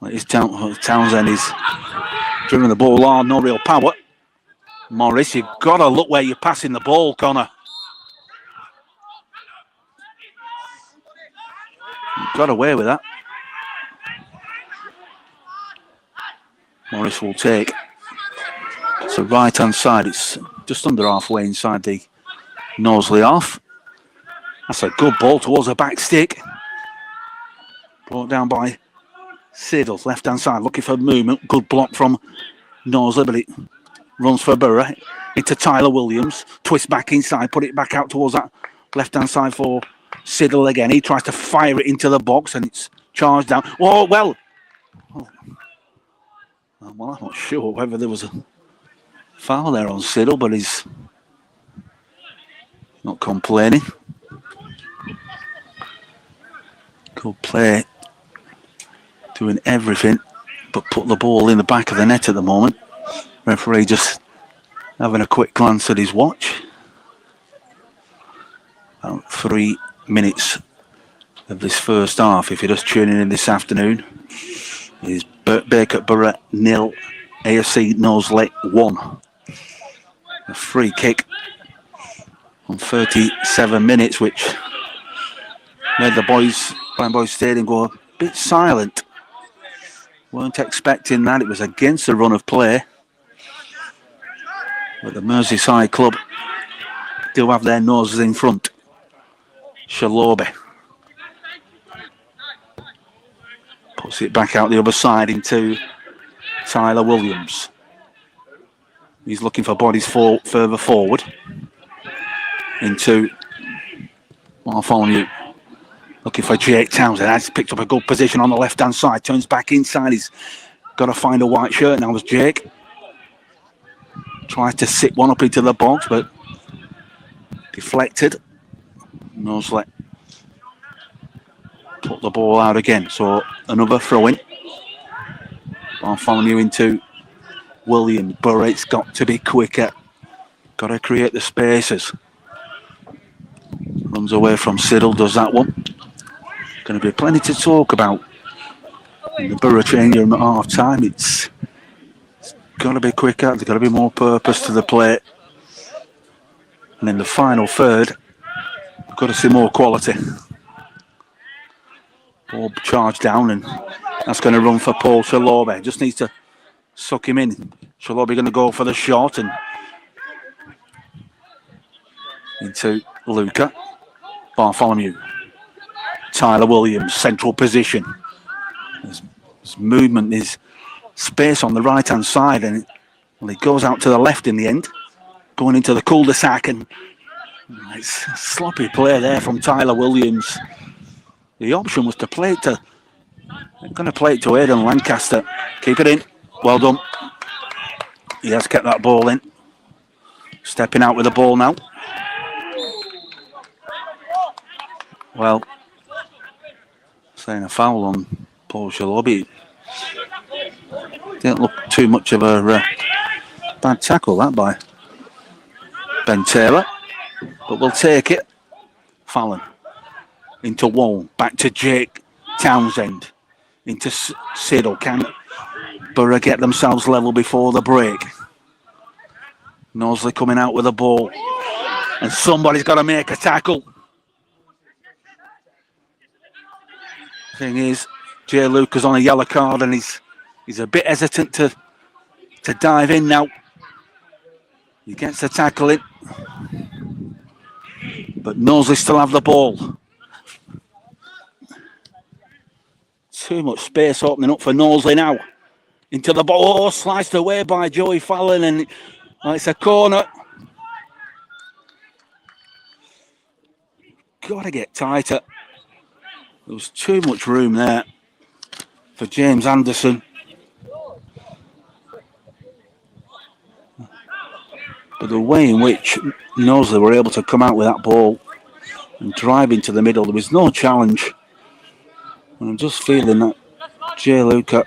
S8: Townsend is driven the ball hard, no real power. Morris, you've got to look where you're passing the ball, Connor. You've got away with that. Morris will take. It's a right-hand side. It's just under halfway inside the Knowsley half. That's a good ball towards the back stick. Brought down by Siddle, left-hand side, looking for movement. Good block from Knowsley, but it runs for Borough. into Tyler Williams. Twist back inside, put it back out towards that left-hand side for Siddle again. He tries to fire it into the box and it's charged down. Oh, well, I'm not sure whether there was a foul there on Siddle, but he's not complaining. Good play, doing everything but put the ball in the back of the net at the moment. Referee just having a quick glance at his watch. About 3 minutes of this first half. If you're just tuning in this afternoon, it is Bacup Borough 0, AFC Knowsley 1. A free kick on 37 minutes, which made the Brian Boys Stadium go a bit silent. Weren't expecting that. It was against the run of play. But the Merseyside club do have their noses in front. Shalobi puts it back out the other side into Tyler Williams. He's looking for bodies further forward. Into Bartholomew. Looking for Jake Townsend. Has picked up a good position on the left-hand side. Turns back inside. He's got to find a white shirt now as Jake. Tries to sit one up into the box, but deflected. Knowsley put the ball out again. So another throw-in. Bartholomew into Williams. Borough, it's got to be quicker. Got to create the spaces. Runs away from Siddle, does that one. Going to be plenty to talk about in the Borough changing room at half time. It's got to be quicker, there's got to be more purpose to the play. And in the final third, we've got to see more quality. Ball charged down, and that's going to run for Paul Shalobi. Just needs to suck him in. Shalobi going to go for the shot and into Luca. Bartholomew. Tyler Williams, central position. His movement is space on the right-hand side, and he goes out to the left in the end, going into the cul-de-sac, and it's a sloppy play there from Tyler Williams. The option was to play it to, going to play it to Aidan Lancaster. Keep it in. Well done. He has kept that ball in. Stepping out with the ball now. Well, saying a foul on Paul Shalobi. Didn't look too much of a bad tackle, that, by Ben Taylor. But we'll take it. Fallon into Wall. Back to Jake Townsend. Into Siddle. Can Borough get themselves level before the break? Knowsley coming out with the ball. And somebody's got to make a tackle. Thing is, Jay Lucas on a yellow card, and he's a bit hesitant to dive in now. He gets the tackle in, but Knowsley still have the ball. Too much space opening up for Knowsley now. Into the ball, oh, sliced away by Joey Fallon, and it's a corner. Got to get tighter. There was too much room there for James Anderson. But the way in which Knowsley were able to come out with that ball and drive into the middle, there was no challenge. And I'm just feeling that Jay Luca,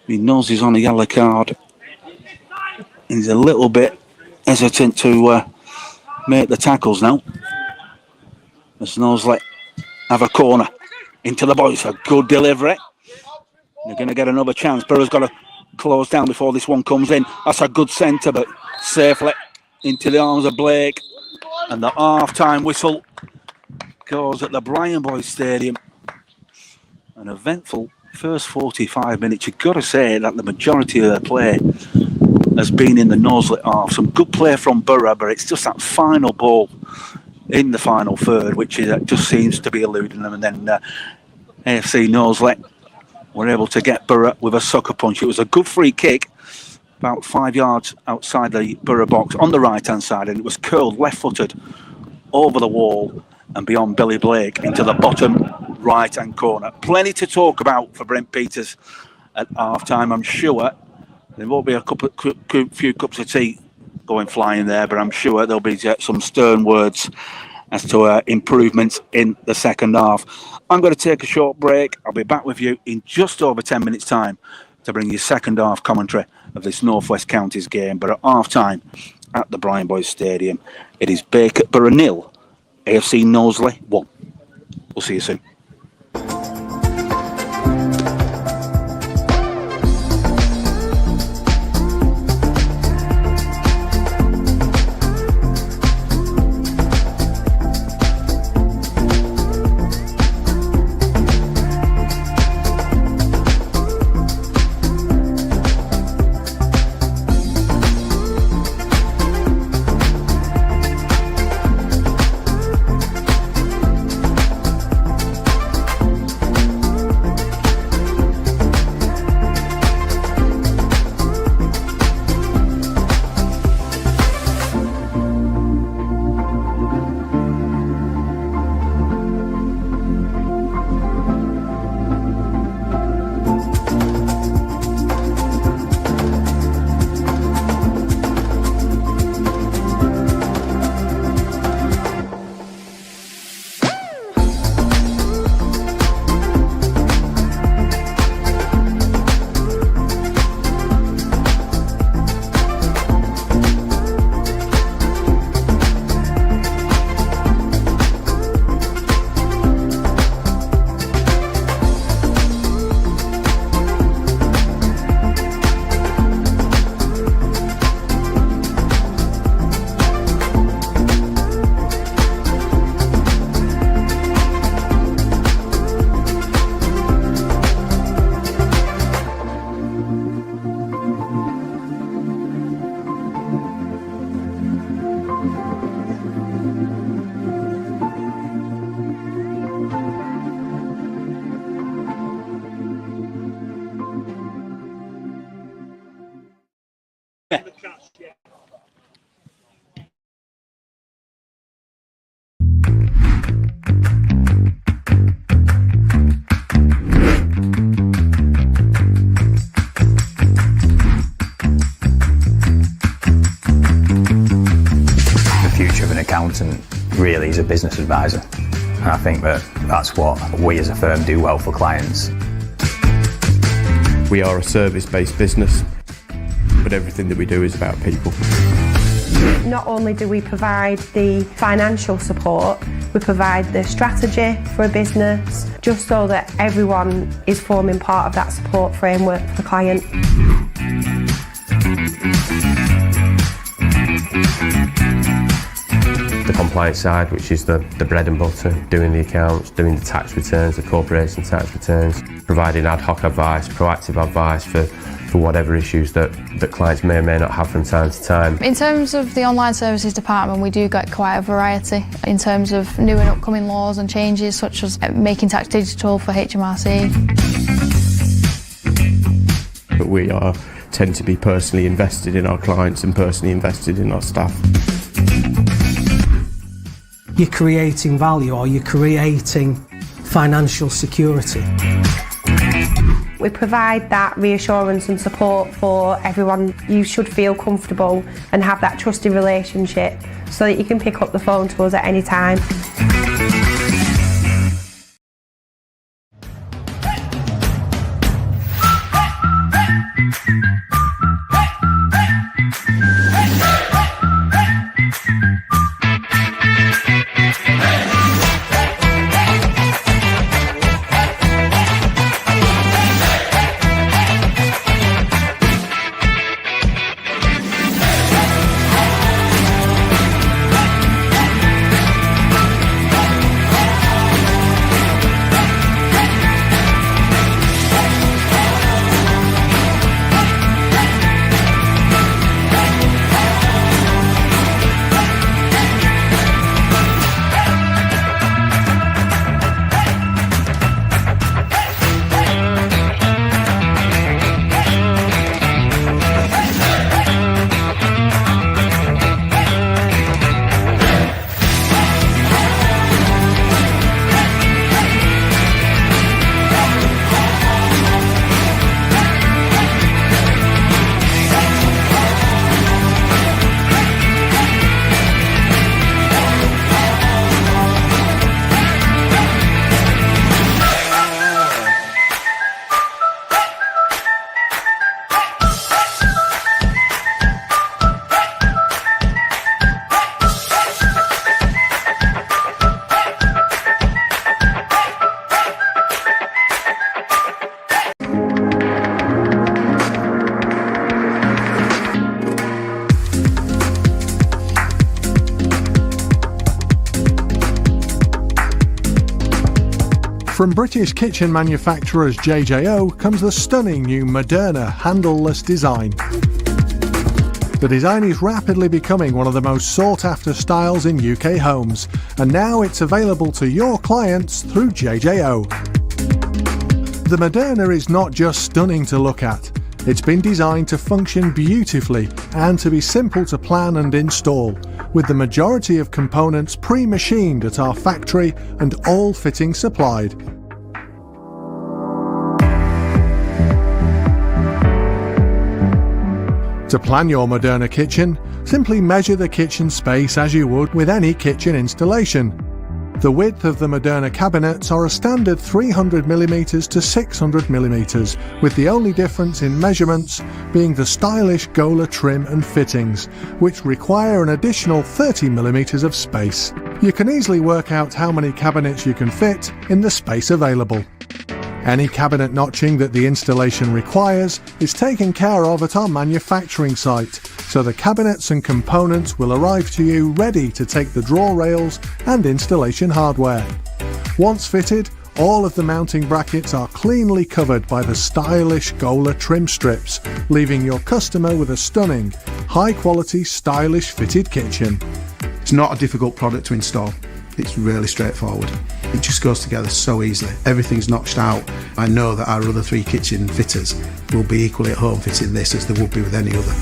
S8: he knows he's on a yellow card. He's a little bit hesitant to make the tackles now. As Knowsley have a corner into the boys. A good delivery. They're going to get another chance. Borough's got to close down before this one comes in. That's a good centre, but safely into the arms of Blake. And the half-time whistle goes at the Brian Boys Stadium. An eventful first 45 minutes. You've got to say that the majority of the play has been in the Knowsley half. Some good play from Borough, but it's just that final ball in the final third, which just seems to be eluding them. And then AFC Knowsley were able to get Borough with a sucker punch. It was a good free kick, about 5 yards outside the Borough box on the right-hand side, and it was curled left-footed over the wall and beyond Billy Blake into the bottom right-hand corner. Plenty to talk about for Brent Peters at half-time. I'm sure there won't be few cups of tea going flying there, but I'm sure there'll be some stern words as to improvements in the second half. I'm going to take a short break. I'll be back with you in just over 10 minutes' time to bring you second half commentary of this North West Counties game. But at half time at the Brian Boys Stadium, it is Bacup Borough 0, AFC Knowsley 1. We'll see you soon.
S1: Accountant really is a business advisor, and I think that that's what we as a firm do well for clients.
S2: We are a service-based business, but everything that we do is about people.
S3: Not only do we provide the financial support, we provide the strategy for a business, just so that everyone is forming part of that support framework for the client.
S2: The compliance side, which is the bread and butter, doing the accounts, doing the tax returns, the corporation tax returns, providing ad hoc advice, proactive advice for whatever issues that clients may or may not have from time to time.
S4: In terms of the online services department, we do get quite a variety in terms of new and upcoming laws and changes, such as making tax digital for HMRC.
S2: But we tend to be personally invested in our clients and personally invested in our staff.
S5: You're creating value, or you're creating financial security.
S3: We provide that reassurance and support for everyone. You should feel comfortable and have that trusted relationship so that you can pick up the phone to us at any time.
S6: From British kitchen manufacturers JJO comes the stunning new Moderna handleless design. The design is rapidly becoming one of the most sought-after styles in UK homes, and now it's available to your clients through JJO. The Moderna is not just stunning to look at, it's been designed to function beautifully and to be simple to plan and install, with the majority of components pre-machined at our factory and all fittings supplied. To plan your Moderna kitchen, simply measure the kitchen space as you would with any kitchen installation. The width of the Moderna cabinets are a standard 300mm to 600mm, with the only difference in measurements being the stylish Gola trim and fittings, which require an additional 30mm of space. You can easily work out how many cabinets you can fit in the space available. Any cabinet notching that the installation requires is taken care of at our manufacturing site, so the cabinets and components will arrive to you ready to take the draw rails and installation hardware. Once fitted, all of the mounting brackets are cleanly covered by the stylish Gola trim strips, leaving your customer with a stunning, high-quality, stylish fitted kitchen.
S7: It's not a difficult product to install. It's really straightforward. It just goes together so easily. Everything's notched out. I know that our other 3 kitchen fitters will be equally at home fitting this as they would be with any other.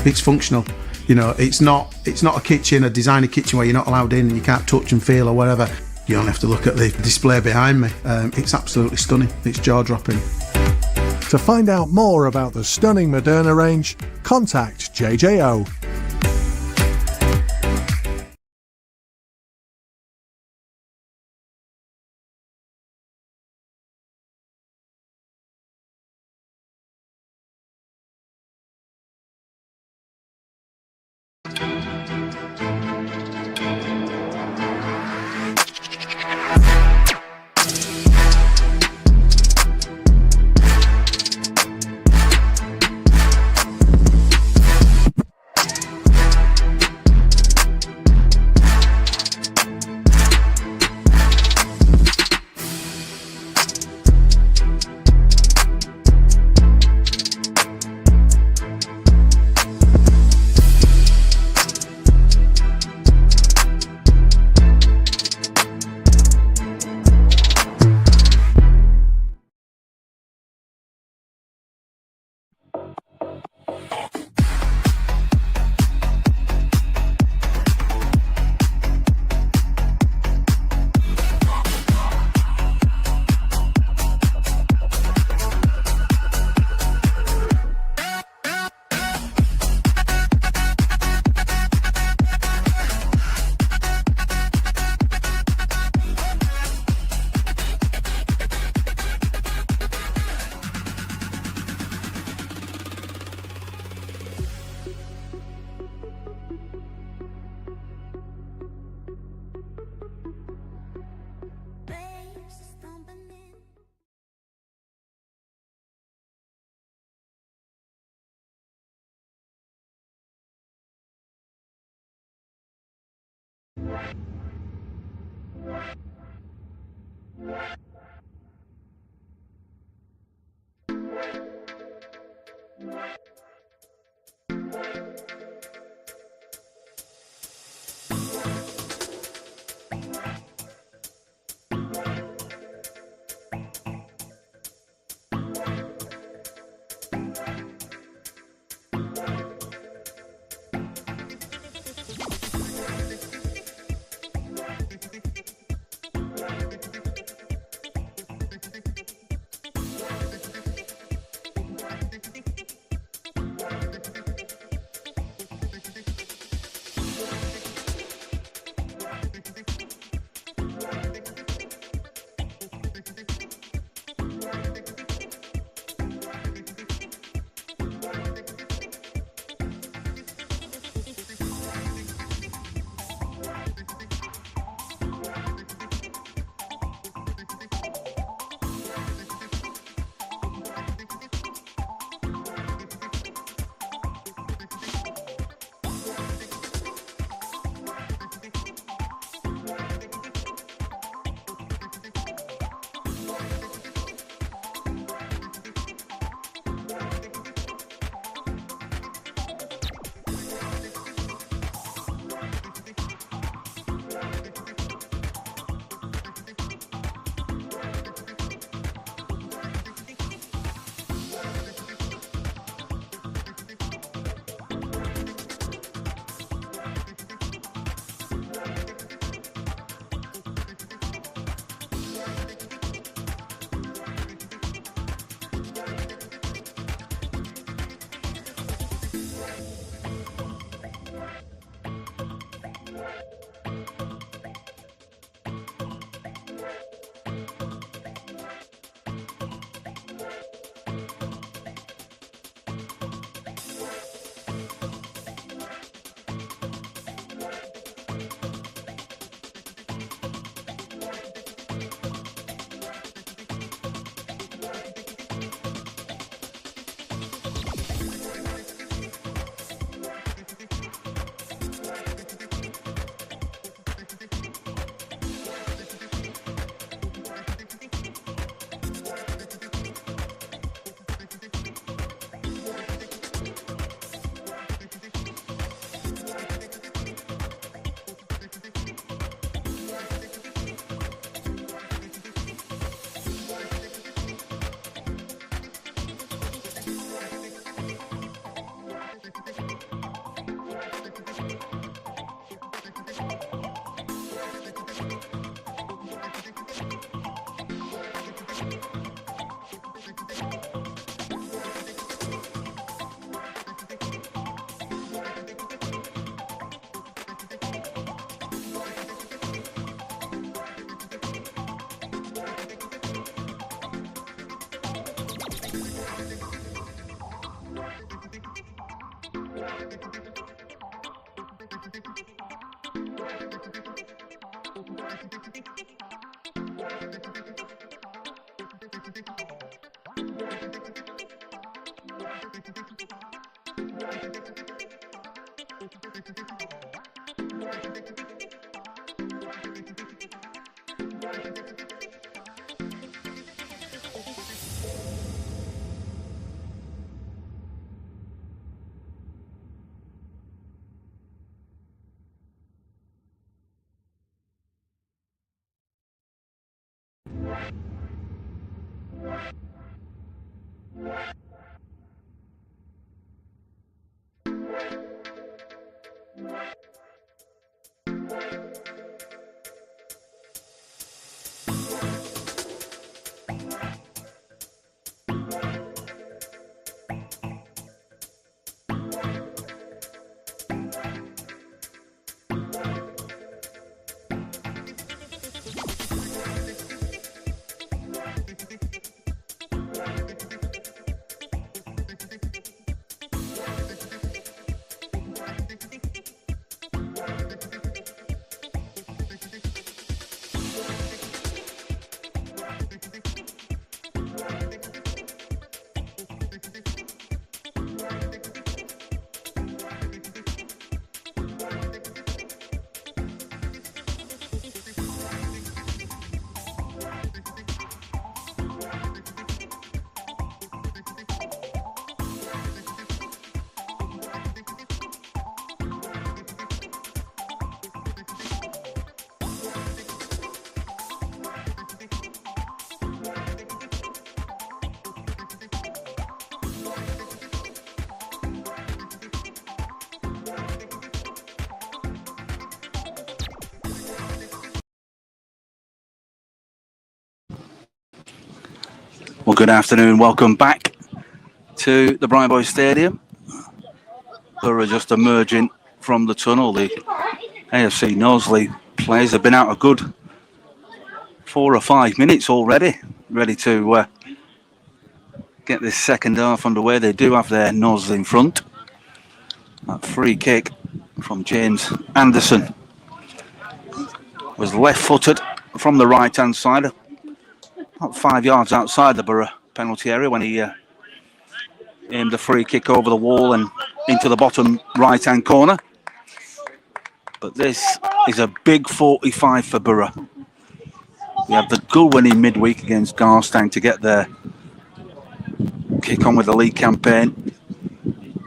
S7: It's functional. You know, it's not a kitchen, a designer kitchen where you're not allowed in and you can't touch and feel or whatever. You only have to look at the display behind me. It's absolutely stunning. It's jaw-dropping.
S6: To find out more about the stunning Moderna range, contact JJO.
S8: Well, good afternoon. Welcome back to the Brian Boys Stadium. Borough just emerging from the tunnel. The AFC Knowsley players have been out a good 4 or 5 minutes already, ready to get this second half underway. They do have their nose in front. That free kick from James Anderson was left-footed from the right-hand side, about 5 yards outside the Borough penalty area when he aimed the free kick over the wall and into the bottom right-hand corner. But this is a big 45 for Borough. We had the good win in midweek against Garstang to get their kick on with the league campaign.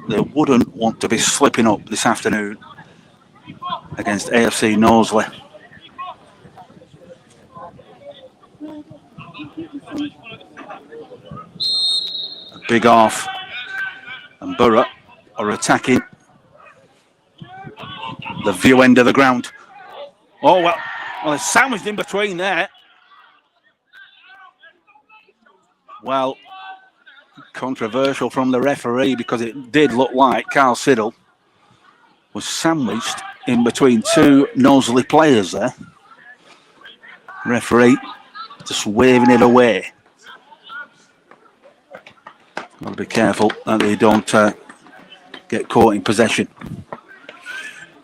S8: They wouldn't want to be slipping up this afternoon against AFC Knowsley. A big half, and Borough are attacking the view end of the ground. Oh, well, it's sandwiched in between there. Well, controversial from the referee, because it did look like Carl Siddle was sandwiched in between two Knowsley players there. Referee just waving it away. Got to be careful that they don't get caught in possession.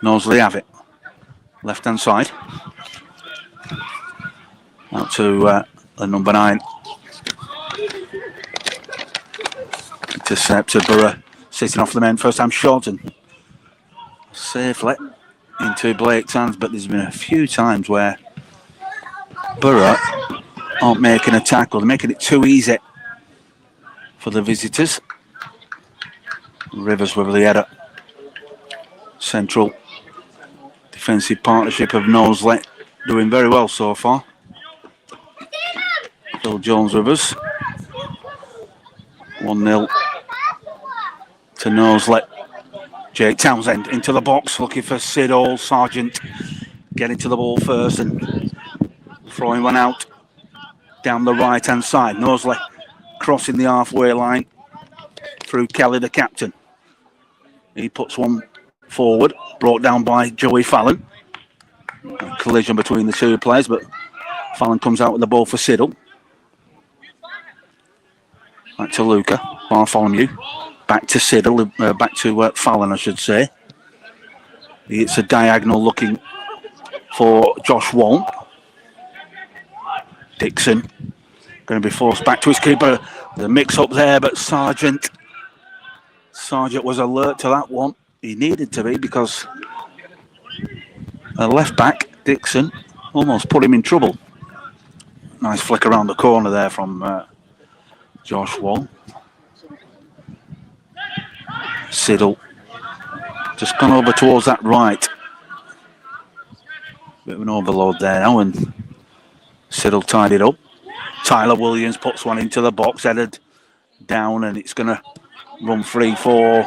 S8: Knowsley have it. Left hand side. Out to the number 9. Intercepted. Borough sitting off the men. First time shot and safely into Blake's hands. But there's been a few times where Borough aren't making a tackle. They're making it too easy for the visitors. Rivers with the header. Central defensive partnership of Knowsley doing very well so far. Phil Jones Rivers. 1-0 to Knowsley. Jake Townsend into the box looking for Sid Hall. Sargent getting to the ball first and throwing one out down the right hand side. Knowsley crossing the halfway line through Kelly, the captain. He puts one forward, brought down by Joey Fallon. A collision between the two players, but Fallon comes out with the ball for Siddle. Back to Luca, Bartholomew. Back to Siddle, back to Fallon, I should say. It's a diagonal looking for Josh Wall. Dixon going to be forced back to his keeper. The mix up there, but Sargent was alert to that one. He needed to be, because a left back, Dixon, almost put him in trouble. Nice flick around the corner there from Josh Wall. Siddle just gone over towards that right. Bit of an overload there now, and Siddle tied it up. Tyler Williams puts one into the box, headed down, and it's going to run free for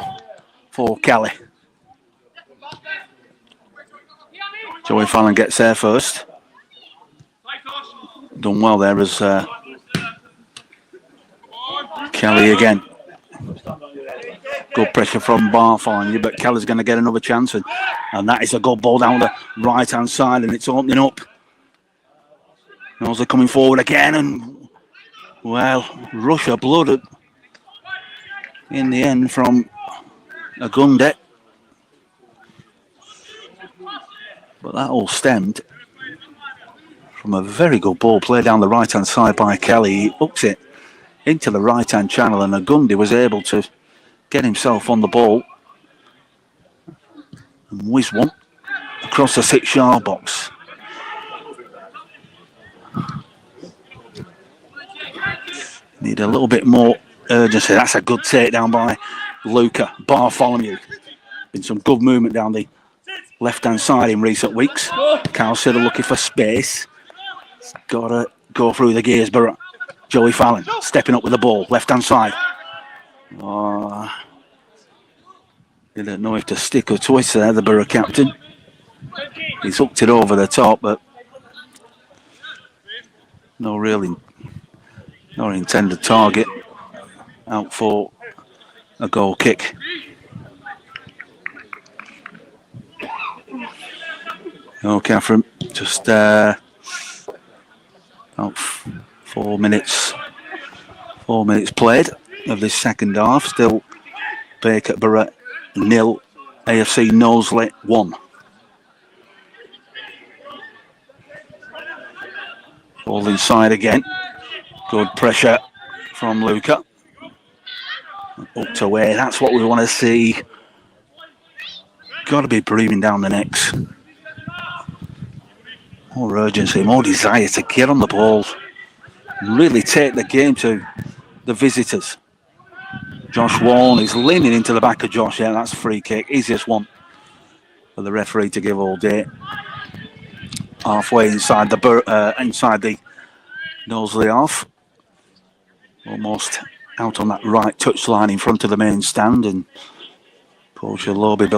S8: Kelly. Joey Fallon gets there first. Done well there as Kelly again. Good pressure from Bartholomew, but Kelly's going to get another chance, and that is a good ball down the right hand side, and it's opening up. Knowsley coming forward again, and well, rush of blood in the end from Agunde. But that all stemmed from a very good ball played down the right hand side by Kelly. He hooks it into the right hand channel, and Agunde was able to get himself on the ball and whiz one across the 6-yard box. Need a little bit more urgency. That's a good takedown by Luca Bartholomew. Been some good movement down the left-hand side in recent weeks. Carl Siddle looking for space. He's got to go through the gears. Borough. Joey Fallon stepping up with the ball, left-hand side. Didn't know if to stick or twist there, the Borough captain. He's hooked it over the top, but no intended target. Out for a goal kick. Oh, Catherine, just about 4 minutes played of this second half. Still Bacup Borough 0, AFC Knowsley 1. Ball inside again. Good pressure from Luca. Up to where, that's what we want to see. Got to be breathing down the necks. More urgency, more desire to get on the ball. Really take the game to the visitors. Josh Wall is leaning into the back of Josh. Yeah, that's a free kick. Easiest one for the referee to give all day. Halfway inside the Knowsley half. Almost out on that right touchline in front of the main stand, and Paul Shalobi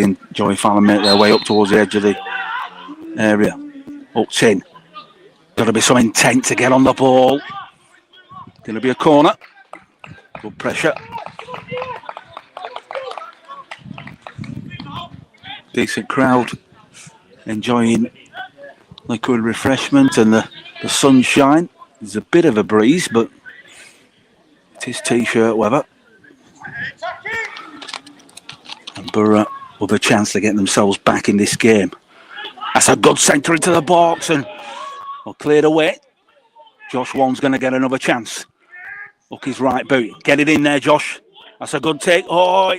S8: and Joey Fallon make their way up towards the edge of the area. Hooked in. Got to be some intent to get on the ball. Going to be a corner. Good pressure. Decent crowd enjoying liquid refreshment and the sunshine. There's a bit of a breeze, but it is t-shirt weather. And Borough with a chance to get themselves back in this game. That's a good centre into the box, and cleared away. Josh Wall's going to get another chance. Look his right boot. Get it in there, Josh. That's a good take. Oh,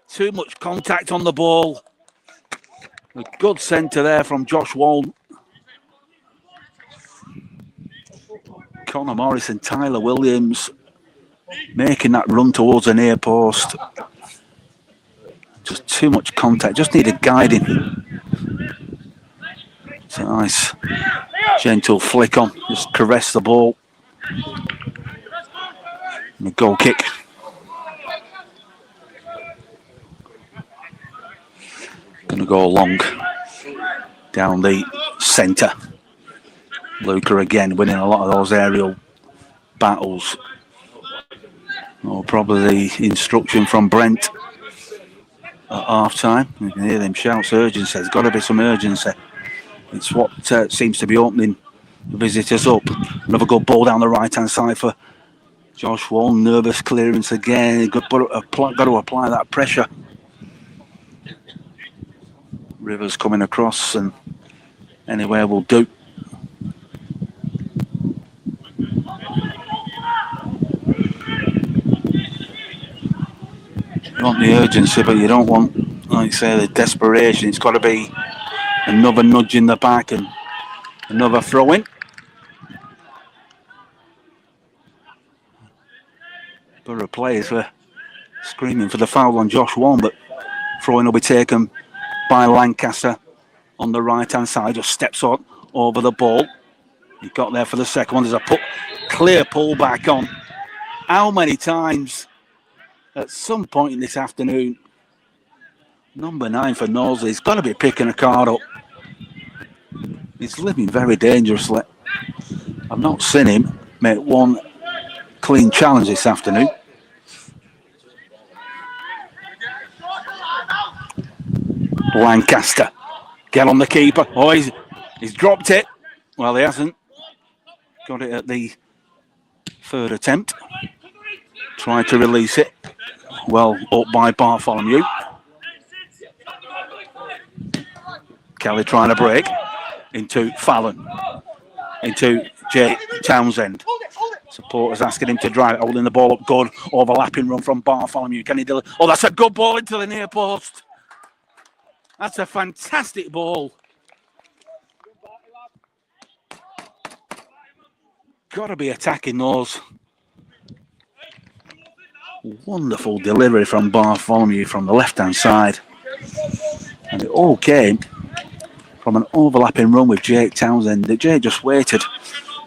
S8: too much contact on the ball. A good centre there from Josh Wall. Connor Morris and Tyler Williams making that run towards the near post. Just too much contact. Just needed guiding. It's a nice, gentle flick on. Just caress the ball. And a goal kick. Going to go long down the centre. Luca again winning a lot of those aerial battles. Oh, probably the instruction from Brent at half time. You can hear them shouts urgency. There's got to be some urgency. It's what seems to be opening the visitors up. Another good ball down the right hand side for Josh Wall, nervous clearance again. Got to apply that pressure. Rivers coming across, and anywhere will do. You want the urgency, but you don't want, like you say, the desperation. It's got to be another nudge in the back and another throw in. Borough players were screaming for the foul on Josh Wall, but throwing will be taken by Lancaster on the right hand side. Just steps on over the ball. He got there for the second one. There's a clear pull back on. How many times at some point in this afternoon, number 9 for Knowsley, he's got to be picking a card up. He's living very dangerously. I've not seen him make one clean challenge this afternoon. Lancaster, get on the keeper. Oh, he's dropped it. Well, he hasn't. Got it at the third attempt. Tried to release it. Well, up by Bartholomew. Kelly trying to break into Fallon. Into Jay Townsend. Supporters asking him to drive it, holding the ball up good. Overlapping run from Bartholomew. Can he deliver? Oh, that's a good ball into the near post. That's a fantastic ball. Got to be attacking those. Wonderful delivery from Bartholomew from the left-hand side. And it all came from an overlapping run with Jake Townsend. Jake just waited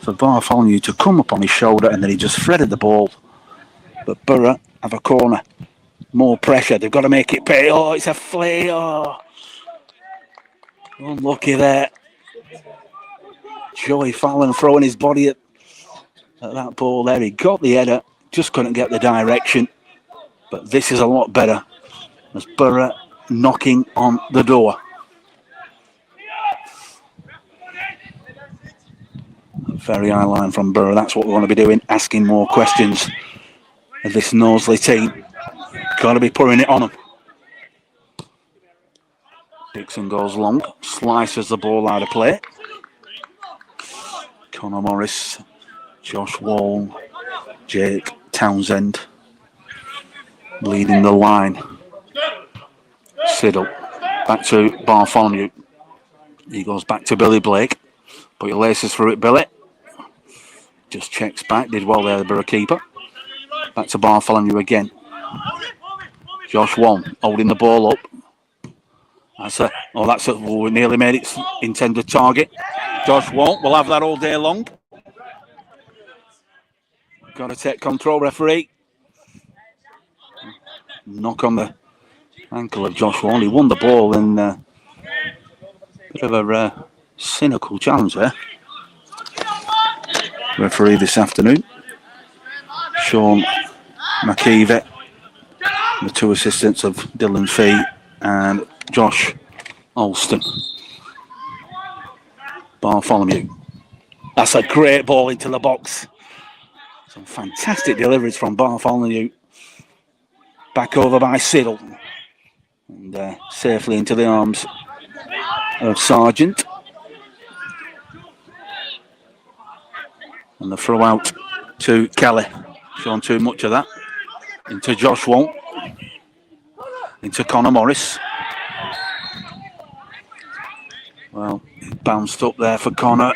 S8: for Bartholomew to come up on his shoulder, and then he just threaded the ball. But Borough have a corner. More pressure. They've got to make it pay. Oh, it's a flea. Oh. Unlucky there. Joey Fallon throwing his body at that ball there. He got the header, just couldn't get the direction. But this is a lot better as Borough knocking on the door. A very high line from Borough. That's what we want to be doing, asking more questions of this Knowsley team. Got to be putting it on them. Dixon goes long, slices the ball out of play. Connor Morris, Josh Wall, Jake Townsend leading the line. Siddle back to Bartholomew. He goes back to Billy Blake. Put your laces through it, Billy. Just checks back, did well there, the Borough keeper. Back to Bartholomew again. Josh Wall holding the ball up. We nearly made its intended target. Josh Wall will have that all day long. Got to take control, referee. Knock on the ankle of Josh Wall. He won the ball in a bit of a cynical challenge there. Referee this afternoon, Sean McKeevy, the two assistants of Dylan Fee and Josh Alston. Bartholomew. That's a great ball into the box. Some fantastic deliveries from Bartholomew. Back over by Siddle. And safely into the arms of Sargent. And the throw out to Kelly. Shown too much of that. Into Josh Wall. Into Connor Morris. Well, it bounced up there for Connor.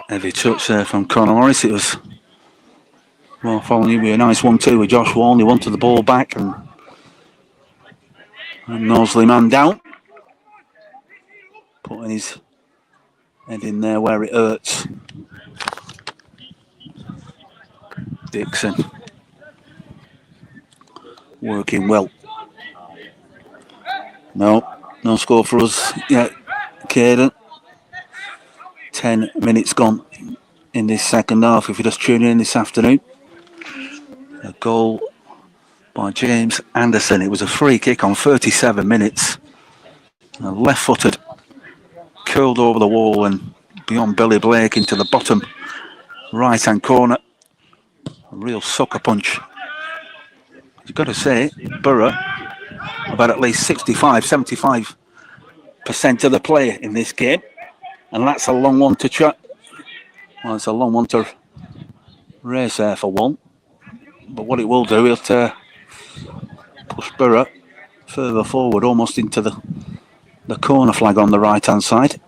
S8: Heavy touch there from Connor Morris. It was, well, following you, a nice 1-2 with Josh Wall. He wanted the ball back and Knowsley man down. Putting his head in there where it hurts. Dixon. Working well. No score for us yet, Caden. 10 minutes gone in this second half if you're just tuning in this afternoon. A goal by James Anderson. It was a free kick on 37 minutes. Left-footed curled over the wall and beyond Billy Blake into the bottom right-hand corner. A real sucker punch. You've got to say, Borough about at least 75% of the play in this game, and that's a long one to well, it's a long one to race there for one. But what it will do, it'll push Borough further forward, almost into the corner flag on the right-hand side.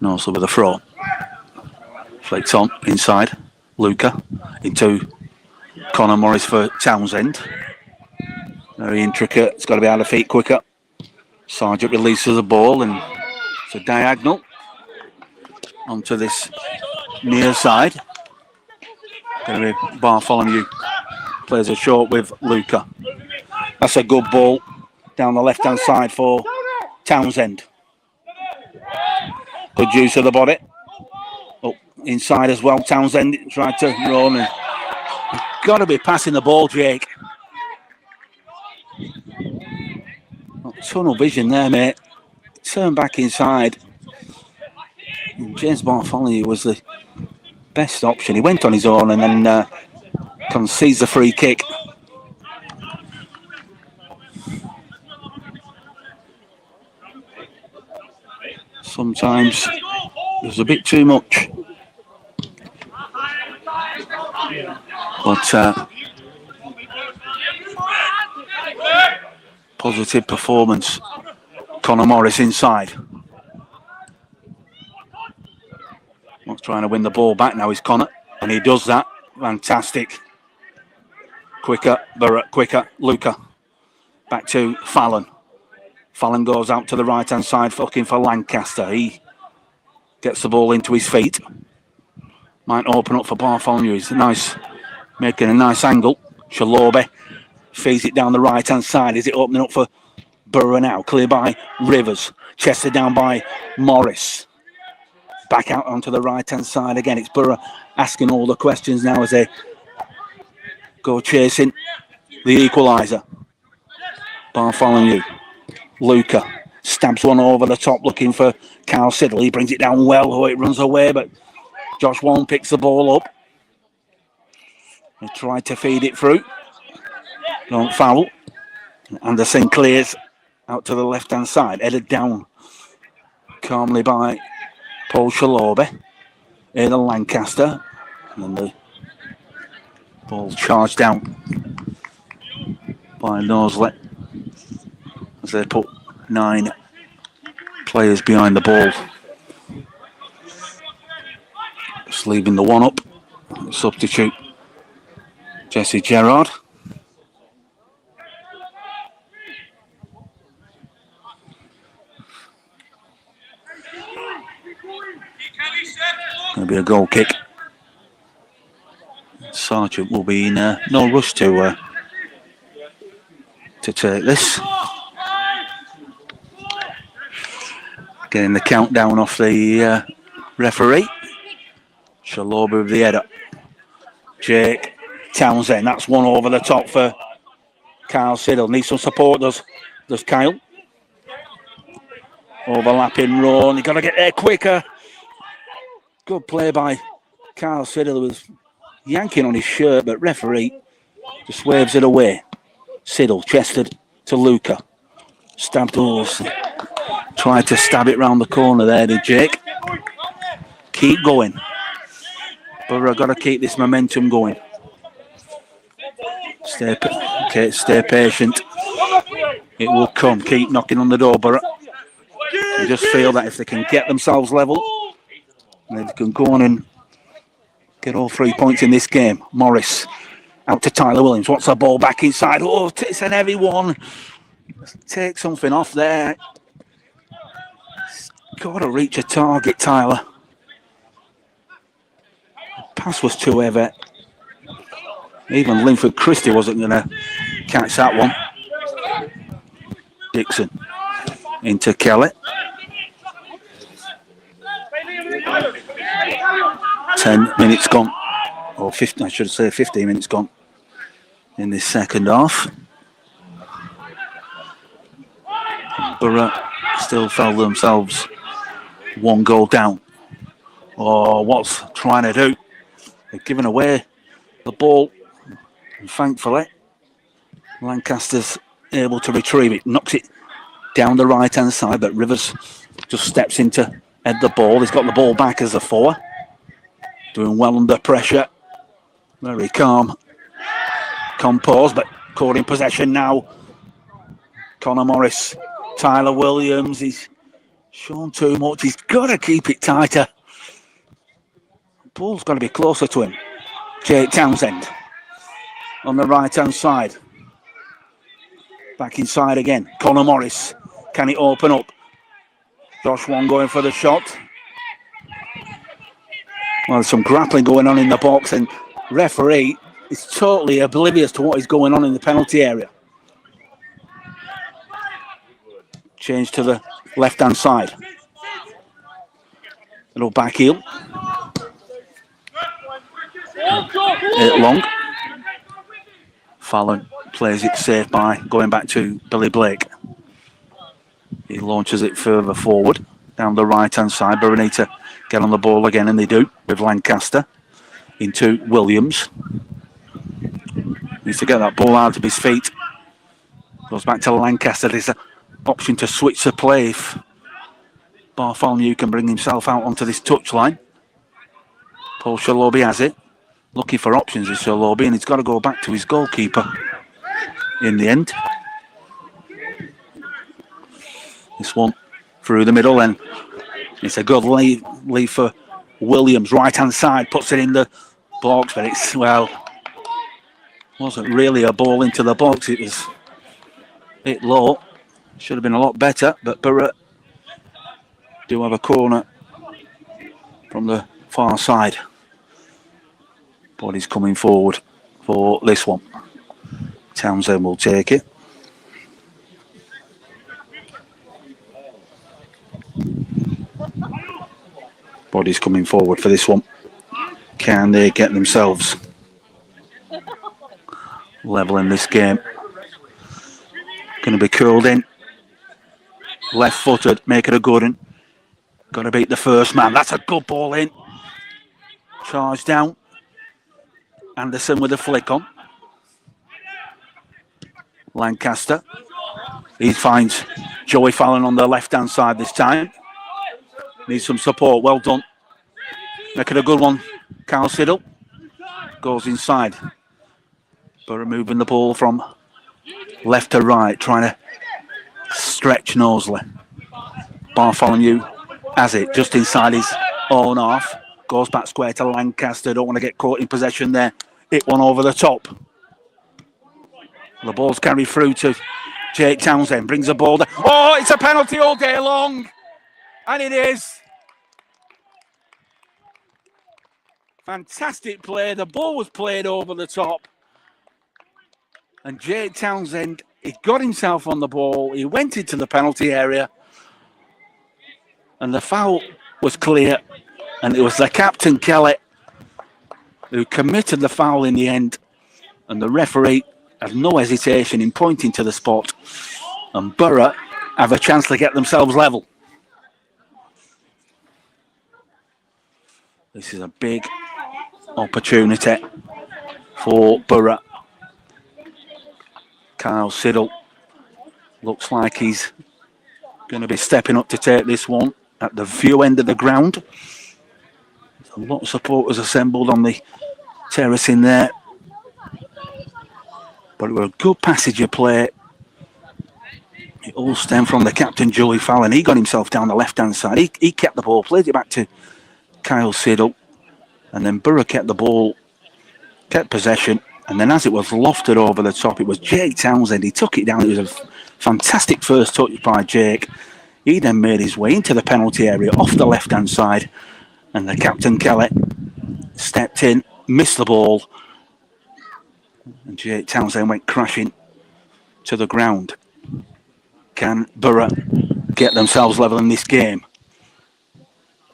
S8: Knowsley with a throw. Flicks on inside. Luca into Conor Morris for Townsend. Very intricate. It's got to be out of feet quicker. Sargent releases the ball and it's a diagonal onto this near side. Going to be Bartholomew. Plays a short with Luca. That's a good ball down the left-hand side for Townsend. Good use of the body. Up inside as well. Townsend tried to run. And got to be passing the ball, Jake. Tunnel vision there, mate. Turn back inside. James Bartholomew was the best option. He went on his own and then concedes the free kick. Sometimes it was a bit too much. But positive performance. Conor Morris inside. Not trying to win the ball back now is Conor, and he does that. Fantastic. Quicker, Borough, quicker, Luca. Back to Fallon. Fallon goes out to the right-hand side, looking for Lancaster. He gets the ball into his feet. Might open up for Bartholomew. He's nice, making a nice angle. Shalobe feeds it down the right-hand side. Is it opening up for Borough now? Clear by Rivers. Chested down by Morris. Back out onto the right-hand side again. It's Borough asking all the questions now as they go chasing the equaliser. Bartholomew. Luca stabs one over the top looking for Carl Siddle. He brings it down well. Oh, it runs away, but Josh Wallen picks the ball up. He tried to feed it through. Don't foul. Anderson clears out to the left-hand side. Headed down calmly by Paul Shalobe. Aidan Lancaster. And then the ball charged down by Knowsley as they put 9 players behind the ball. Just leaving the one up. Substitute Jesse Gerrard. Going to be a goal kick. Sargent will be in no rush to take this. Getting the countdown off the referee. Shalobe with the header. Jake Townsend. That's one over the top for Carl Siddle. Needs some support, does Kyle. Overlapping run. You've got to get there quicker. Good play by Carl Siddle. Was yanking on his shirt, but referee just waves it away. Siddle chested to Luca. Stabbed horse. Tried to stab it round the corner there, did Jake. Keep going. But I've got to keep this momentum going. Stay patient. It will come. Keep knocking on the door, Borough. I just feel that if they can get themselves level, they can go on and get all 3 points in this game. Morris out to Tyler Williams. Wants the ball back inside. Oh, it's an heavy one. Take something off there. Got to reach a target, Tyler. The pass was too heavy. Even Linford Christie wasn't going to catch that one. Dixon into Kelly. 10 minutes gone. Or 15, I should say 15 minutes gone. in this second half. Borough still fell themselves 1 goal down. Oh, what's trying to do? They've given away the ball, and thankfully Lancaster's able to retrieve it, knocks it down the right hand side, but Rivers just steps in to head the ball. He's got the ball back as a forward, doing well under pressure, very calm, composed, but caught in possession now. Connor Morris, Tyler Williams, he's shown too much, he's got to keep it tighter. The ball's got to be closer to him. Jake Townsend on the right hand side, back inside again. Connor Morris, can it open up? Josh Wong going for the shot. Well, there's some grappling going on in the box, and referee is totally oblivious to what is going on in the penalty area. Change to the left hand side. Little back heel. Hit long. Fallon plays it safe by going back to Billy Blake. He launches it further forward down the right hand side. Borough need to get on the ball again, and they do, with Lancaster into Williams. Needs to get that ball out of his feet. Goes back to Lancaster. There's an option to switch the play if Bartholomew can bring himself out onto this touchline. Paul Shalobi has it. Looking for options is Shalobi, and he's got to go back to his goalkeeper in the end. This one through the middle, and it's a good lead for Williams. Right hand side, puts it in the box, but it's, well, wasn't really a ball into the box. It was a bit low. Should have been a lot better, but Borough do have a corner from the far side. Body's coming forward for this one. Townsend will take it. Body's coming forward for this one. Can they get themselves level in this game? Going to be curled in. Left footed, make it a good one. Got to beat the first man. That's a good ball in. Charge down. Anderson with a flick on. Lancaster. He finds Joey Fallon on the left hand side this time. Needs some support. Well done. Making a good one. Carl Siddle goes inside. Borough moving the ball from left to right, trying to stretch Knowsley. Bartholomew has it just inside his own half. Goes back square to Lancaster. Don't want to get caught in possession there. Hit one over the top. The ball's carried through to Jake Townsend. Brings the ball down. Oh, it's a penalty all day long. And it is. Fantastic play. The ball was played over the top. And Jake Townsend, he got himself on the ball. He went into the penalty area. And the foul was clear. And it was the captain, Kelly, who committed the foul in the end. And the referee had no hesitation in pointing to the spot. And Borough have a chance to get themselves level. This is a big opportunity for Borough. Kyle Siddle looks like he's going to be stepping up to take this one at the view end of the ground. A lot of supporters assembled on the terrace in there. But it was a good passage of play. It all stemmed from the captain, Joey Fallon. He got himself down the left-hand side. He kept the ball, played it back to Kyle Siddle. And then Borough kept the ball, kept possession. And then as it was lofted over the top, it was Jake Townsend. He took it down. It was a fantastic first touch by Jake. He then made his way into the penalty area off the left-hand side. And the captain, Kelly, stepped in, missed the ball. And Jake Townsend went crashing to the ground. Can Borough get themselves level in this game?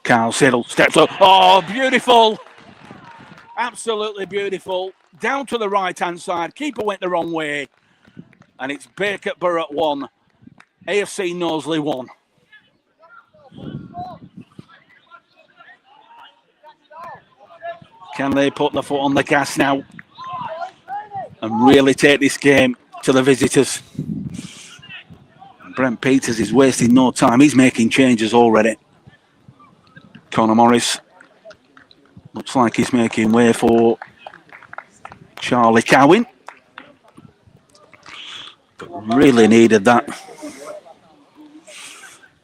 S8: Carl Siddle steps up. Oh, beautiful! Absolutely beautiful. Down to the right-hand side. Keeper went the wrong way. And it's Bacup Borough 1. AFC Knowsley 1. Can they put the foot on the gas now and really take this game to the visitors? Brent Peters is wasting no time. He's making changes already. Connor Morris looks like he's making way for Charlie Cowan. But really needed that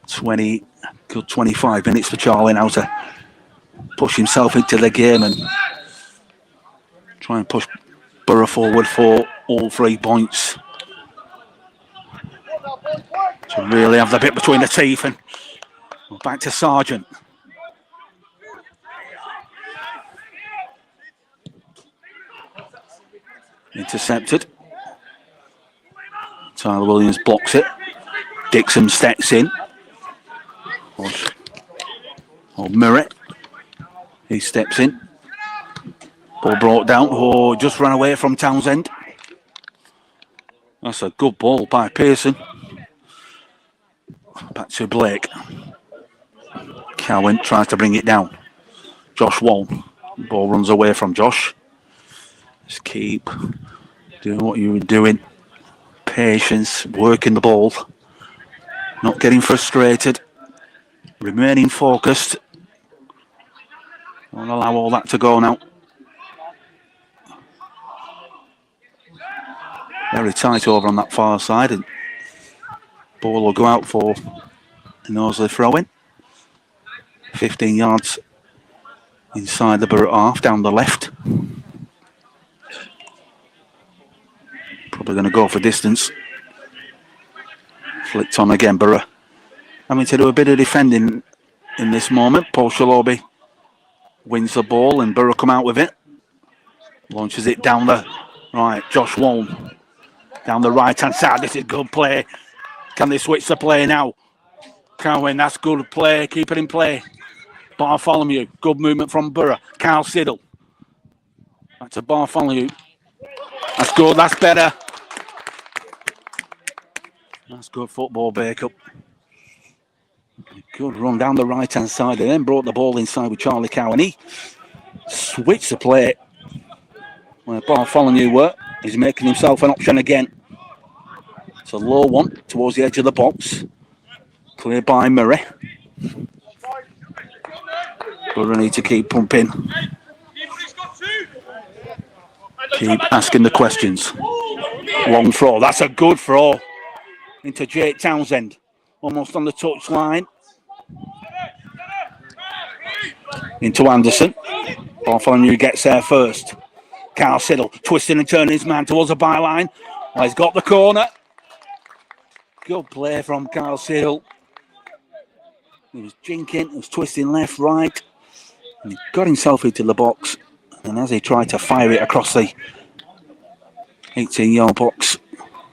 S8: 25 minutes for Charlie now to push himself into the game and try and push Borough forward for all 3 points. To really have the bit between the teeth, and back to Sargent. Intercepted. Tyler Williams blocks it. Dixon steps in. Murray. He steps in. Ball brought down. Oh, just ran away from Townsend. That's a good ball by Pearson. Back to Blake. Cowan tries to bring it down. Josh Wall. Ball runs away from Josh. Just keep doing what you were doing. Patience, working the ball. Not getting frustrated. Remaining focused. Won't allow all that to go now. Very tight over on that far side, and ball will go out for a Knowsley throw-in. 15 yards inside the Borough half, down the left. Probably going to go for distance. Flicked on again, Borough having to do a bit of defending in this moment. Paul Shalobi wins the ball and Borough come out with it. Launches it down the right. Josh Waln down the right-hand side. This is good play. Can they switch the play now? Cowan, that's good play. Keep it in play. Bartholomew, good movement from Borough. Carl Siddle. Back to Bartholomew. That's good, that's better. That's good football, Bacup. Good run down the right-hand side and then brought the ball inside with Charlie Cowan. He switched the play where Bartholomew were. He's making himself an option again. It's a low one towards the edge of the box. Cleared by Murray. Borough need to keep pumping. Keep asking the questions. Long throw. That's a good throw. Into Jake Townsend. Almost on the touch line. Into Anderson. Bartholomew gets there first. Carl Siddle twisting and turning his man towards the byline. Well, he's got the corner. Good play from Carl Siddle. He was jinking, he was twisting left, right. And he got himself into the box. And as he tried to fire it across the 18-yard box,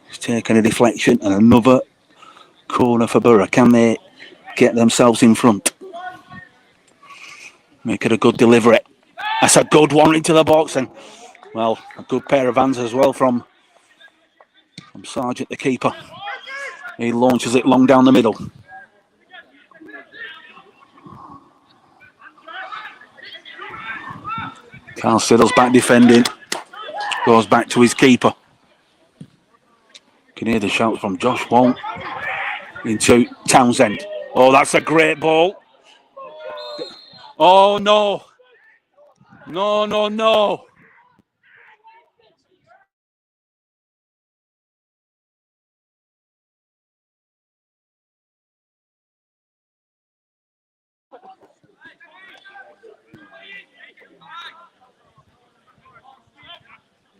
S8: he's taken a deflection and another corner for Borough. Can they get themselves in front? Make it a good delivery. That's a good one into the box, and well, a good pair of hands as well from Sargent, the keeper. He launches it long down the middle. Carl Siddle's back defending. Goes back to his keeper. You can hear the shout from Josh Wong into Townsend. Oh, that's a great ball. Oh, no. No, no, no.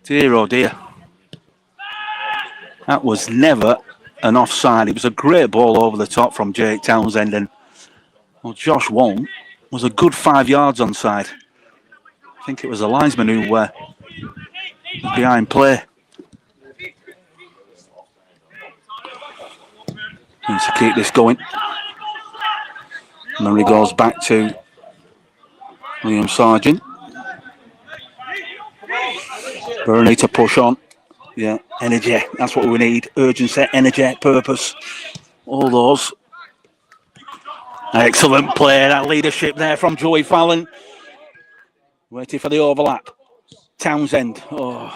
S8: Dear, oh dear. That was never an offside. It was a great ball over the top from Jake Townsend, and well, Josh Wong was a good 5 yards onside. I think it was a linesman who was behind play. Needs to keep this going. Murray goes back to William Sargent. Borough need to push on. Yeah, energy. That's what we need. Urgency, energy, purpose. All those. Excellent play. That leadership there from Joey Fallon. Waiting for the overlap. Townsend. Oh.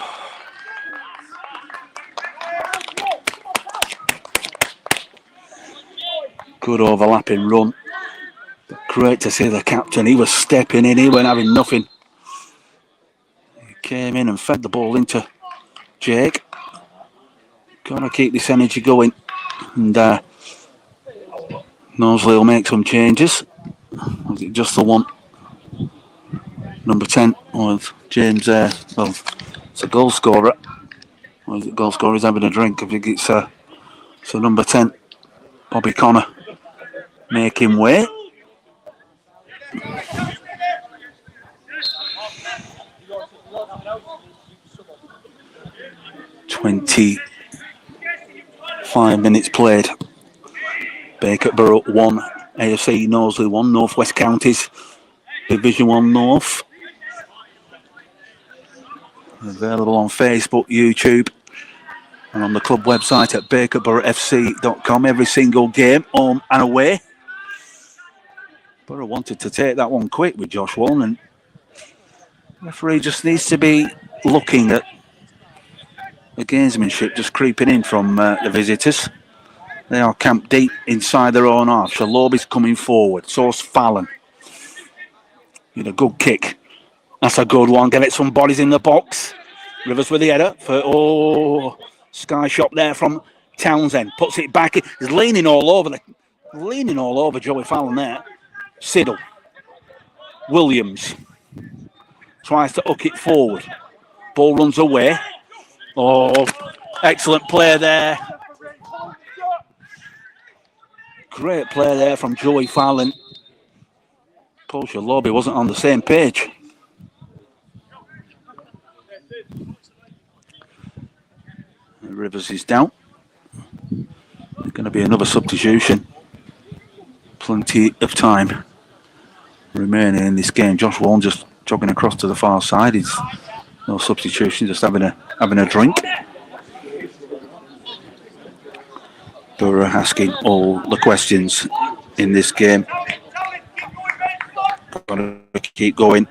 S8: Good overlapping run. Great to see the captain. He was stepping in. He wasn't having nothing. He came in and fed the ball into Jake. Got to keep this energy going. And Knowsley will make some changes. Was it just the one? Number 10 was James. Well, it's a goal scorer. Or is it goal scorer? He's having a drink. I think it's so number 10, Bobby Connor, making way. .25 minutes played. Bacup Borough 1, AFC Knowsley 1, North West Counties, Division 1 North. Available on Facebook, YouTube, and on the club website at bacupborofc.com. Every single game, home and away. Borough wanted to take that one quick with Josh Wallen, and the referee just needs to be looking at the gamesmanship just creeping in from the visitors. They are camped deep inside their own half. Shalobi's coming forward. Source Fallon. With a good kick. That's a good one. Get it, some bodies in the box. Rivers with the header. Sky shot there from Townsend. Puts it back in. He's leaning all over Joey Fallon there. Siddle. Williams. Tries to hook it forward. Ball runs away. Oh, excellent play there. Great play there from Joey Fallon. Paul Shalobi wasn't on the same page. Rivers is down. There's going to be another substitution. Plenty of time remaining in this game. Josh Wallen just jogging across to the far side. He's no substitution, just having a drink. Borough asking all the questions in this game. Got to keep going.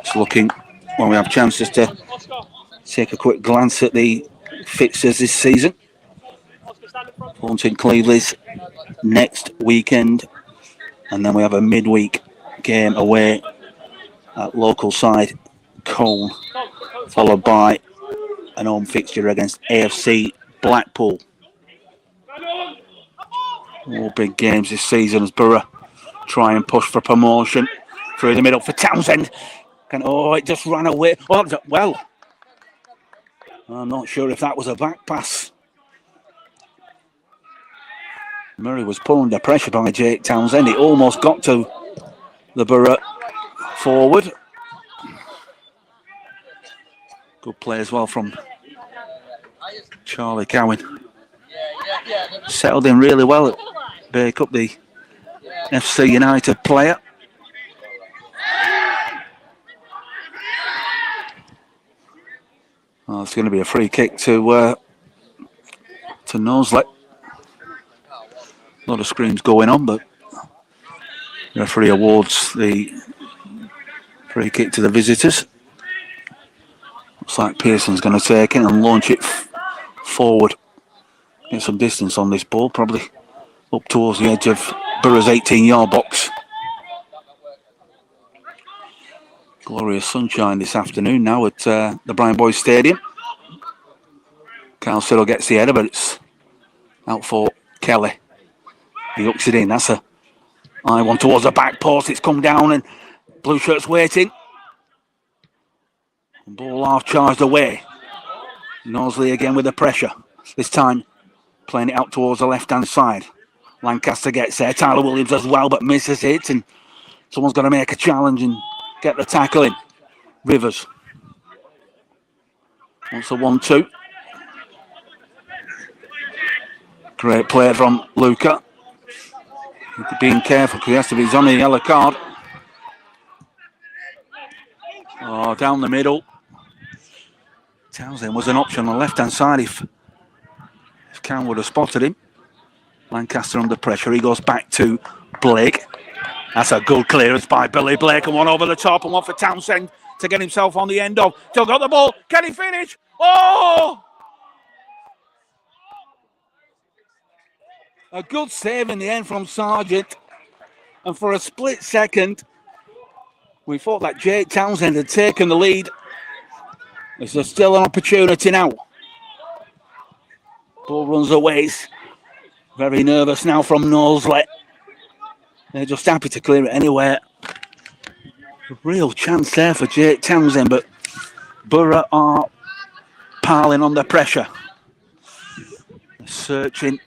S8: Just looking when we have chances to take a quick glance at the fixtures this season. Haunting Cleveland's next weekend, and then we have a midweek game away at local side Cole, followed by an home fixture against AFC Blackpool. All big games this season as Borough try and push for promotion. Through the middle for Townsend. It just ran away. Well, I'm not sure if that was a back pass. Murray was put under pressure by Jake Townsend. It almost got to the Borough forward. Good play as well from Charlie Cowan. Settled in really well at Bacup, the FC United player. Well, it's going to be a free kick to Knowsley. A lot of screams going on, but the referee awards the free kick to the visitors. Looks like Pearson's going to take it and launch it forward. Get some distance on this ball, probably up towards the edge of Borough's 18-yard box. Glorious sunshine this afternoon now at the Brian Boys Stadium. Kyle Siddle gets the header, but it's out for Kelly. He hooks it in. That's a high one towards the back post. It's come down and blue shirts waiting. Ball half charged away. Knowsley again with the pressure. This time playing it out towards the left-hand side. Lancaster gets there. Tyler Williams as well, but misses it. And someone's got to make a challenge and get the tackle in. Rivers. Wants a 1-2. Great play from Luca. Being careful because he has to be. He's on a yellow card. Oh, down the middle. Townsend was an option on the left-hand side if Cam would have spotted him. Lancaster under pressure. He goes back to Blake. That's a good clearance by Billy Blake, and one over the top and one for Townsend to get himself on the end of. Still got the ball. Can he finish? Oh! A good save in the end from Sargent. And for a split second, we thought that Jake Townsend had taken the lead. Is there still an opportunity now? Ball runs away. He's very nervous now from Knowsley. They're just happy to clear it anywhere. A real chance there for Jake Townsend, but Borough are piling on the pressure. They're searching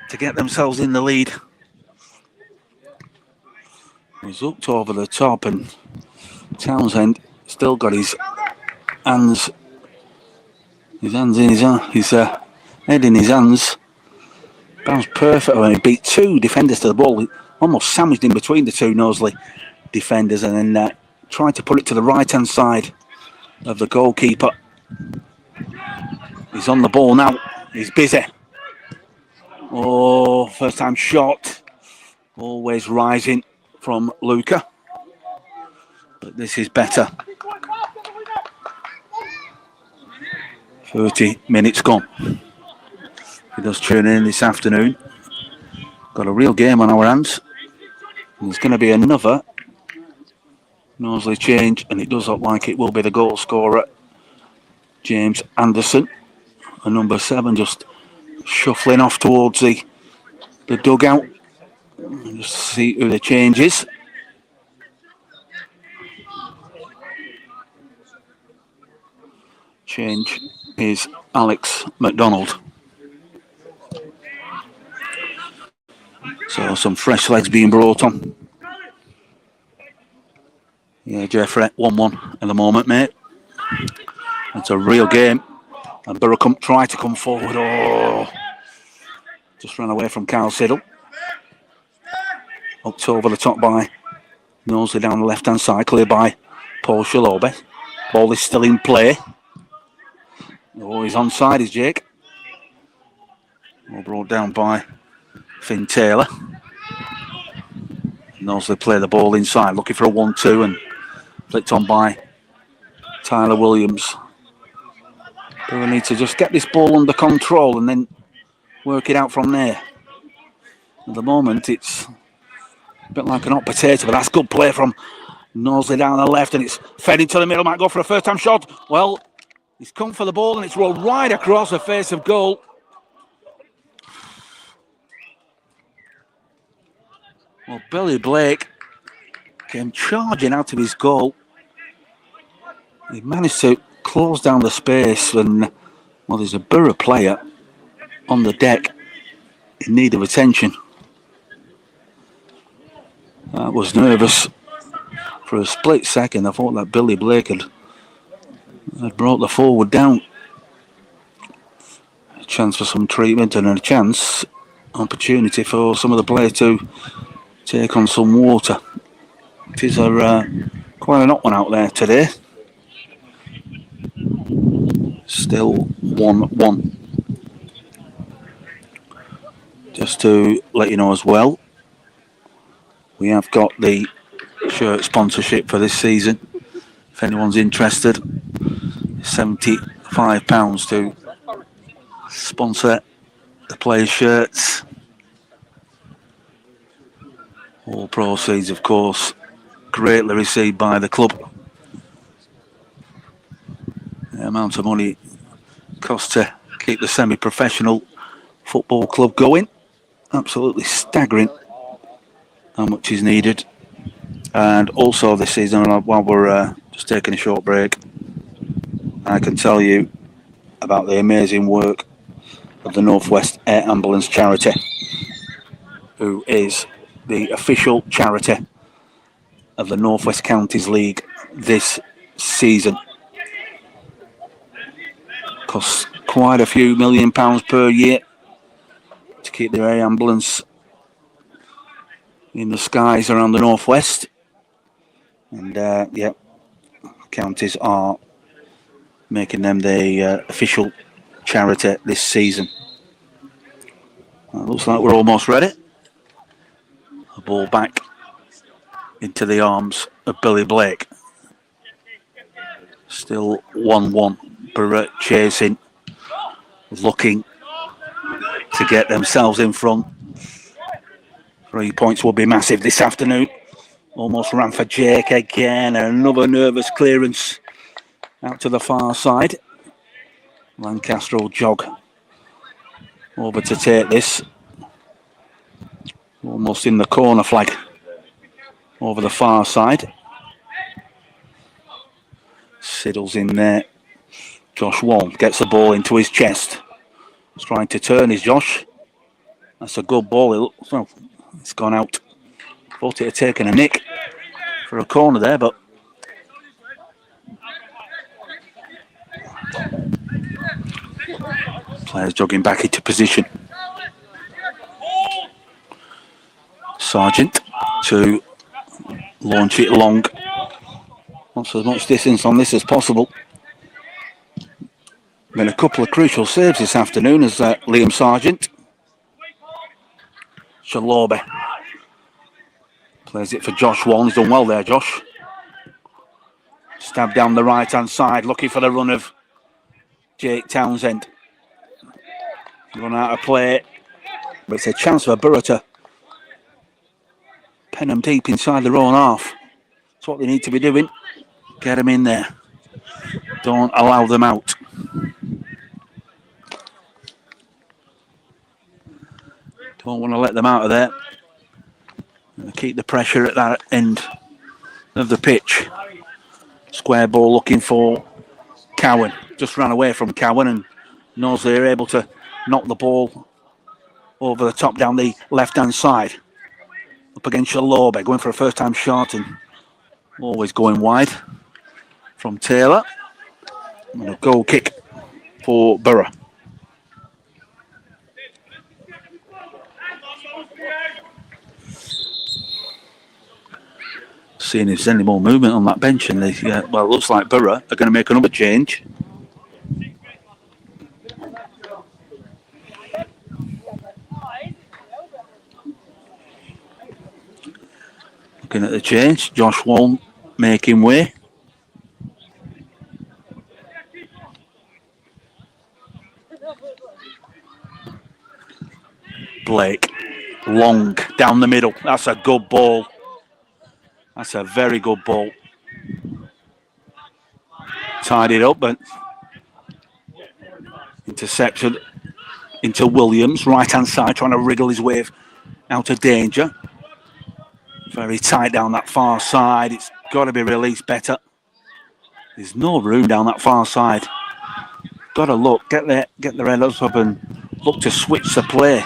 S8: to get themselves in the lead. He's looked over the top, and Townsend still got his hands in his head in his hands. Bounced perfect when he beat two defenders to the ball. He almost sandwiched in between the two Knowsley defenders, and then tried to put it to the right-hand side of the goalkeeper. He's on the ball now. He's busy. Oh, first time shot. Always rising from Luca. But this is better. 30 minutes gone. He does tune in this afternoon. Got a real game on our hands. And there's going to be another Knowsley change, and it does look like it will be the goal scorer, James Anderson. And number 7 just shuffling off towards the dugout. Just see who the change is. Change is Alex McDonald. So some fresh legs being brought on. Yeah, Jeffrey, 1-1 at the moment, mate. It's a real game. And Borough try to come forward. Oh, just ran away from Kyle Siddle. Up over the top by Knowsley down the left-hand side, cleared by Paul Shalobe. Ball is still in play. Oh, he's onside, is Jake. All brought down by Finn Taylor. Knowsley play the ball inside, looking for a 1-2, and flicked on by Tyler Williams. But we need to just get this ball under control and then work it out from there. At the moment, it's a bit like an hot potato, but that's good play from Knowsley down the left, and it's fed into the middle. Might go for a first-time shot. Well, he's come for the ball, and it's rolled right across the face of goal. Well, Billy Blake came charging out of his goal. He managed to close down the space, and well, there's a Borough player on the deck in need of attention. I was nervous for a split second. I thought that Billy Blake had brought the forward down. A chance for some treatment and opportunity for some of the players to take on some water. It is quite an hot one out there today. Still 1-1. Just to let you know as well, we have got the shirt sponsorship for this season. If anyone's interested, £75 to sponsor the players' shirts. All proceeds, of course, greatly received by the club. The amount of money it costs to keep the semi-professional football club going. Absolutely staggering how much is needed. And also this season, while we're just taking a short break, I can tell you about the amazing work of the North West Air Ambulance Charity, who is the official charity of the North West Counties League this season. Costs quite a few £1 million per year to keep the air ambulance in the skies around the North West. And yeah, counties are making them the official charity this season. Looks like we're almost ready. The ball back into the arms of Billy Blake. Still 1-1. Borough chasing, looking to get themselves in front. 3 points will be massive this afternoon. Almost ran for Jake again. Another nervous clearance out to the far side. Lancaster will jog over to take this. Almost in the corner flag over the far side. Siddle's in there. Josh Wall gets the ball into his chest. He's trying to turn his Josh. That's a good ball. Well, it's gone out. Thought it had taken a nick for a corner there, but players jogging back into position. Sargent to launch it long. Wants as much distance on this as possible. Been a couple of crucial saves this afternoon as Liam Sargent. Shalobe plays it for Josh Wall. He's done well there, Josh. Stab down the right-hand side, looking for the run of Jake Townsend. Run out of play, but it's a chance for Borough to pen them deep inside their own half. That's what they need to be doing. Get them in there. Don't allow them out. Don't want to let them out of there. Keep the pressure at that end of the pitch. Square ball looking for Cowan. Just ran away from Cowan, and Knowsley are able to knock the ball over the top down the left-hand side. Up against Shalobe, going for a first-time shot and always going wide from Taylor. And a goal kick for Borough. Seeing if there's any more movement on that bench, and well, it looks like Borough are going to make another change. Looking at the change, Josh Wall making way. Blake, long down the middle. That's a good ball. That's a very good ball. Tied it up, but intercepted into Williams, right-hand side, trying to wriggle his way out of danger. Very tight down that far side. It's got to be released better. There's no room down that far side. Got to look, get their head up and look to switch the play.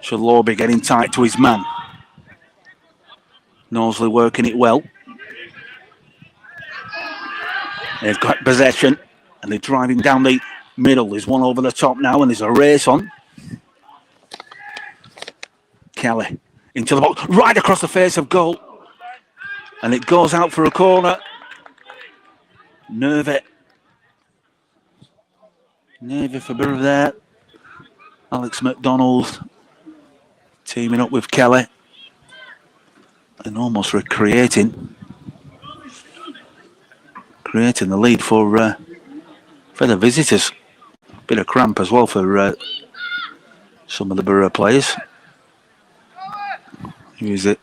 S8: Shalobe getting tight to his man. Knowsley working it well. They've got possession and they're driving down the middle. There's one over the top now and there's a race on. Kelly into the box, right across the face of goal. And it goes out for a corner. Nervy for Borough there. Alex McDonald teaming up with Kelly. And almost creating the lead for the visitors. Bit of cramp as well for some of the Borough players. Who is it?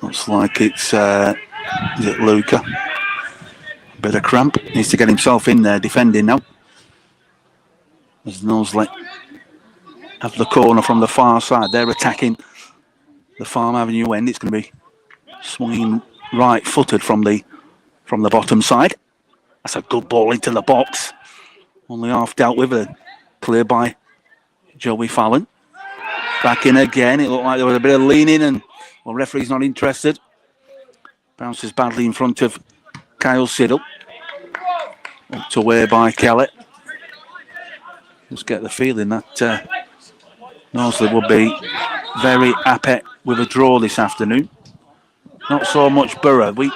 S8: Looks like it's is it Luca? Bit of cramp. Needs to get himself in there defending now. As Knowsley have the corner from the far side. They're attacking the Farm Avenue end. It's going to be swinging right-footed from the bottom side. That's a good ball into the box. Only half dealt with it. Cleared by Joey Fallon. Back in again. It looked like there was a bit of leaning and well, referee's not interested. Bounces badly in front of Kyle Siddle. Up away by Kelly. Just get the feeling that Knowsley will be very happy with a draw this afternoon. Not so much Borough. We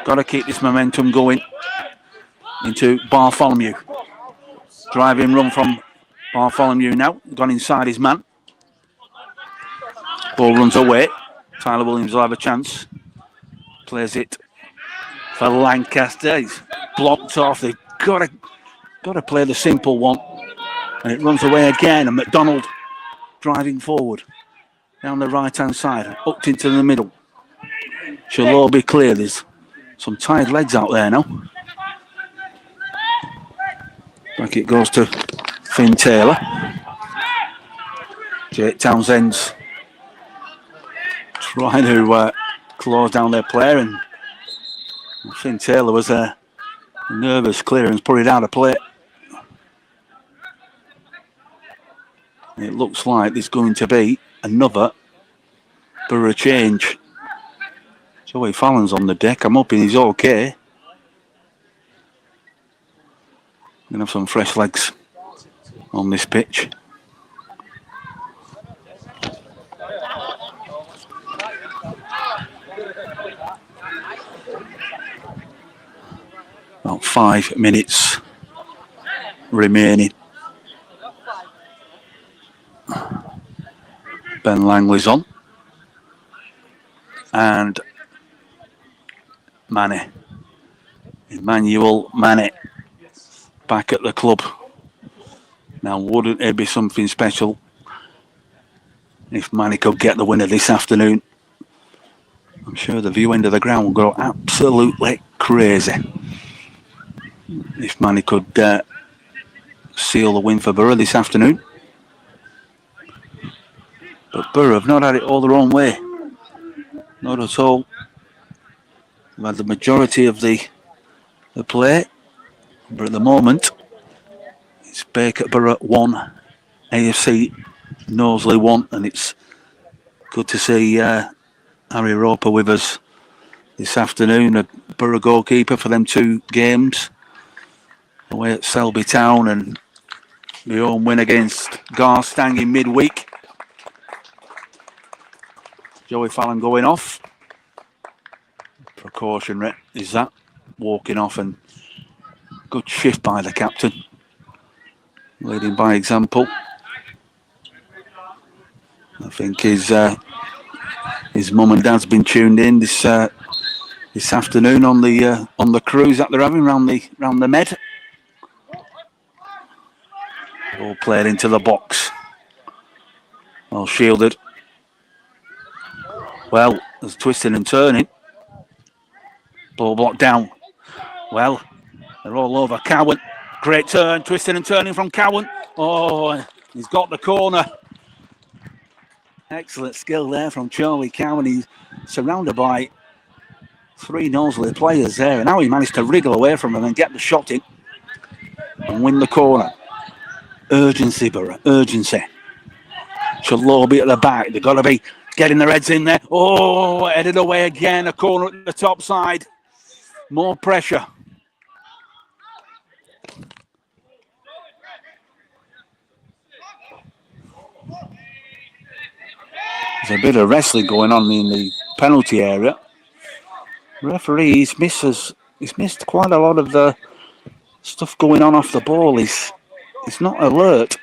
S8: got to keep this momentum going. into Bartholomew. Driving run from Bartholomew now. Gone inside his man. Ball runs away. Tyler Williams will have a chance. Plays it for Lancaster. He's blocked off. They've got to play the simple one. And it runs away again. And McDonald driving forward down the right-hand side. Hooked into the middle. She'll all be clear. There's some tired legs out there now. Back it goes to Finn Taylor. Jake Townsend's trying to close down their player, and Finn Taylor was a nervous clearance, put it out of play. And it looks like there's going to be another Borough change. Joey Fallon's on the deck. I'm hoping he's okay. We're going to have some fresh legs on this pitch. About 5 minutes remaining. Ben Langley's on. And Emmanuel Manny back at the club. Now, wouldn't it be something special if Manny could get the winner this afternoon? I'm sure the view end of the ground will go absolutely crazy if Manny could seal the win for Borough this afternoon. But Borough have not had it all their own way. Not at all. They've had the majority of the play. But at the moment, it's Bacup Borough 1, AFC Knowsley 1, and it's good to see Harry Roper with us this afternoon, a Borough goalkeeper for them 2 games. Away at Selby Town and the home win against Garstang in midweek. Joey Fallon going off. Precautionary is that, walking off, and good shift by the captain, leading by example. I think his mum and dad's been tuned in this afternoon on the cruise that they're having round the Med. All played into the box. Well shielded. Well, there's twisting and turning. Ball blocked down. Well, they're all over Cowan. Great turn, twisting and turning from Cowan. Oh, he's got the corner. Excellent skill there from Charlie Cowan. He's surrounded by 3 Knowsley players there. And now he managed to wriggle away from them and get the shot in and win the corner. Urgency, Borough, urgency. Should Law be at the back. They've got to be getting their heads in there. Oh, headed away again. A corner at the top side. More pressure. There's a bit of wrestling going on in the penalty area. Referee, he's missed quite a lot of the stuff going on off the ball. He's not alert.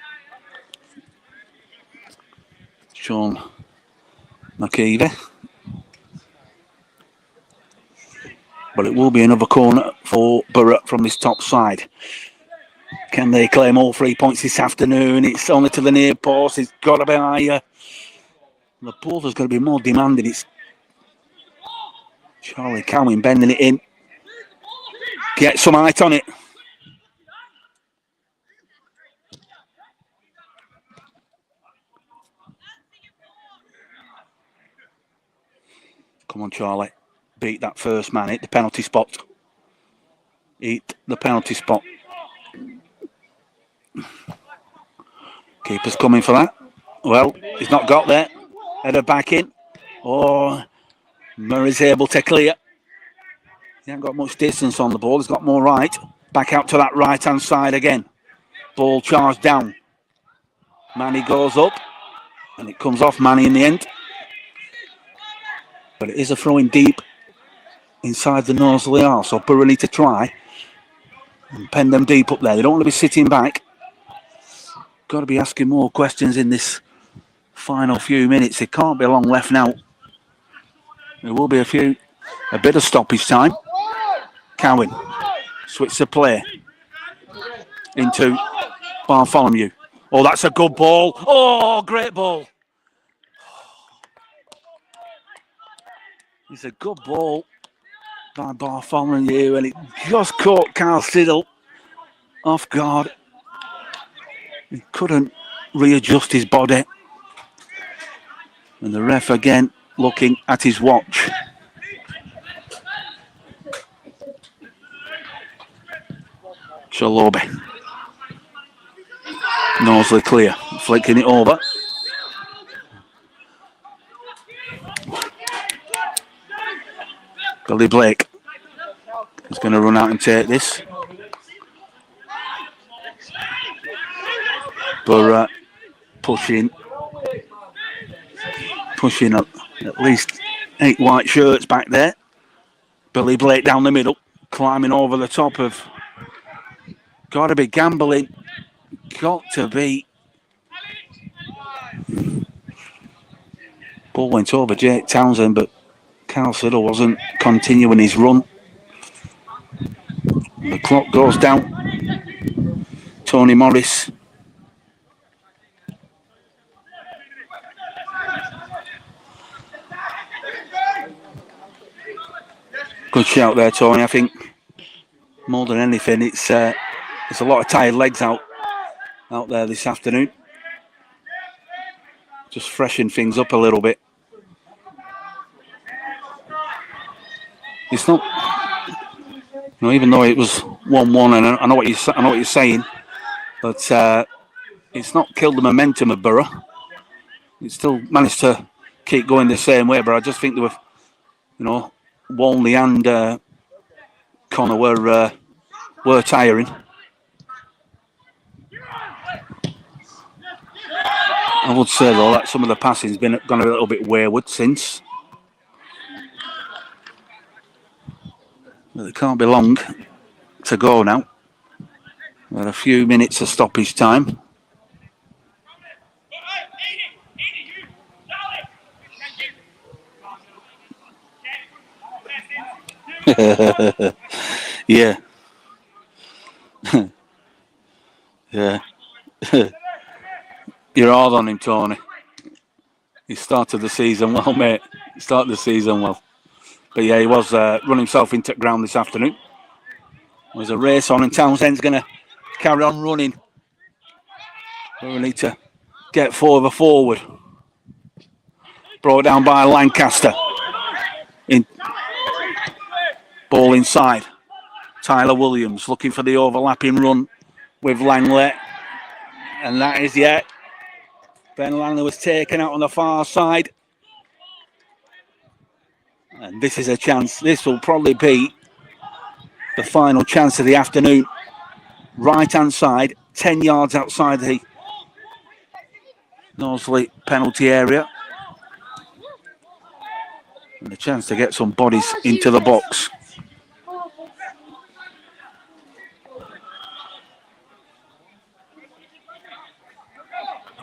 S8: Sean McKeevy. But it will be another corner for Borough from this top side. Can they claim all 3 points this afternoon? It's only to the near post. It's got to be higher. The ball is going to be more demanding. It's Charlie Cowan bending it in. Get some height on it. Come on, Charlie. Beat that first man. Hit the penalty spot. Hit the penalty spot. Keeper's coming for that. Well, he's not got there. Header back in. Oh, Murray's able to clear. He hasn't got much distance on the ball. He's got more right. Back out to that right-hand side again. Ball charged down. Manny goes up. And it comes off Manny in the end. But it is a throw in deep inside the Knowsley arse. So Borough need to try And pen them deep up there. They don't want to be sitting back. Got to be asking more questions in this final few minutes. It can't be long left now. There will be a bit of stoppage time. Cowan, switch the play into Bartholomew. Oh, that's a good ball. Oh, great ball. It's a good ball by Bartholomew, and it just caught Carl Siddle off guard. He couldn't readjust his body. And the ref again looking at his watch. Chalobi. Knowsley clear, flicking it over. Billy Blake is going to run out and take this. Borough pushing at least 8 white shirts back there. Billy Blake down the middle, climbing over the top of. Got to be gambling. Got to be. Ball went over Jake Townsend, but Carl Siddle wasn't continuing his run. The clock goes down. Tony Morris. Good shout there, Tony. I think more than anything, it's a lot of tired legs out there this afternoon. Just freshen things up a little bit. It's not, even though it was 1-1, and I know what you're saying, but it's not killed the momentum of Borough. It still managed to keep going the same way, but I just think there were, Walney and Connor were tiring. I would say though that some of the passing's gone a little bit wayward since. But it can't be long to go now. We've got a few minutes of stoppage time. Yeah. Yeah. You're hard on him, Tony. He started the season well, mate. He started the season well. But yeah, he was running himself into the ground this afternoon. There's a race on, and Townsend's going to carry on running. But we need to get further forward. Brought down by Lancaster. Ball inside. Tyler Williams looking for the overlapping run with Langley. And that is yet. Ben Langley was taken out on the far side. And this is a chance. This will probably be the final chance of the afternoon. Right hand side, 10 yards outside the Knowsley penalty area. And a chance to get some bodies into the box.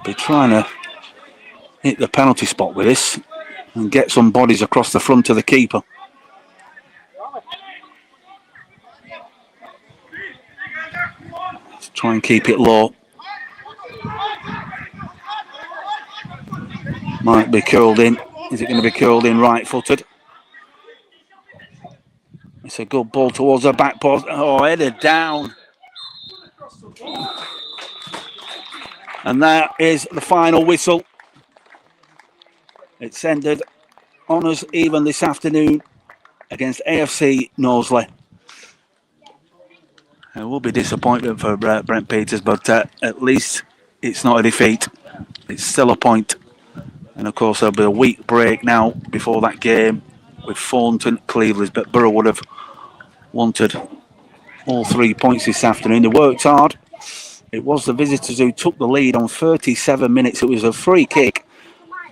S8: Be trying to hit the penalty spot with this and get some bodies across the front of the keeper. Let's try and keep it low. Might be curled in. Is it going to be curled in right-footed? It's a good ball towards the back post. Oh, headed down. And that is the final whistle. It's ended honours even this afternoon against AFC Knowsley. It will be disappointment for Brent Peters, but at least it's not a defeat. It's still a point. And of course, there'll be a week break now before that game with Thornton, Cleveland. But Borough would have wanted all 3 points this afternoon. They worked hard. It was the visitors who took the lead on 37 minutes. It was a free kick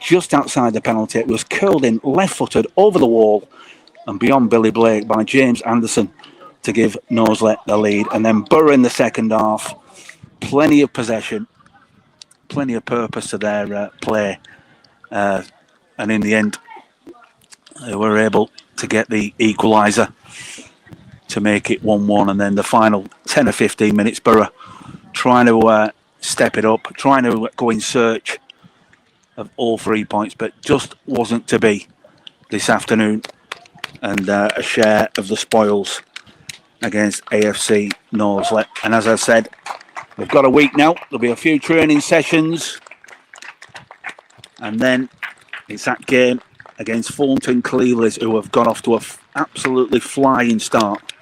S8: just outside the penalty. It was curled in left-footed over the wall and beyond Billy Blake by James Anderson. to give Knowsley the lead. And then Borough in the second half, plenty of possession, plenty of purpose to their play. And in the end, they were able to get the equaliser to make it 1-1. And then the final 10 or 15 minutes, Borough trying to step it up, trying to go in search of all 3 points, but just wasn't to be this afternoon. And a share of the spoils against AFC Knowsley. And as I said, we've got a week now. There'll be a few training sessions. And then it's that game against Thornton Cleveland, who have gone off to an absolutely flying start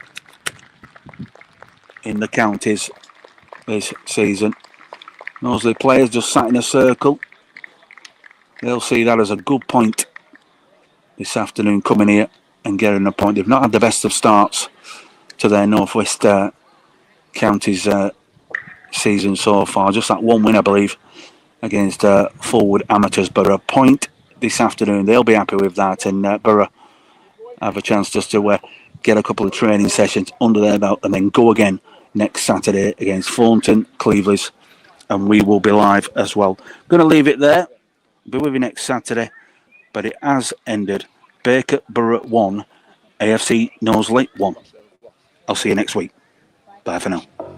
S8: in the counties this season. Knowsley players just sat in a circle. They'll see that as a good point this afternoon, coming here and getting a point. They've not had the best of starts to their North West counties season so far. Just that one win, I believe, against Forward Amateurs, but a point this afternoon. They'll be happy with that, and Borough have a chance just to get a couple of training sessions under their belt and then go again next Saturday against Thornton Cleveland, and we will be live as well. Going to leave it there. Be with you next Saturday, but it has ended. Bacup Borough 1, AFC Knowsley 1. I'll see you next week. Bye for now.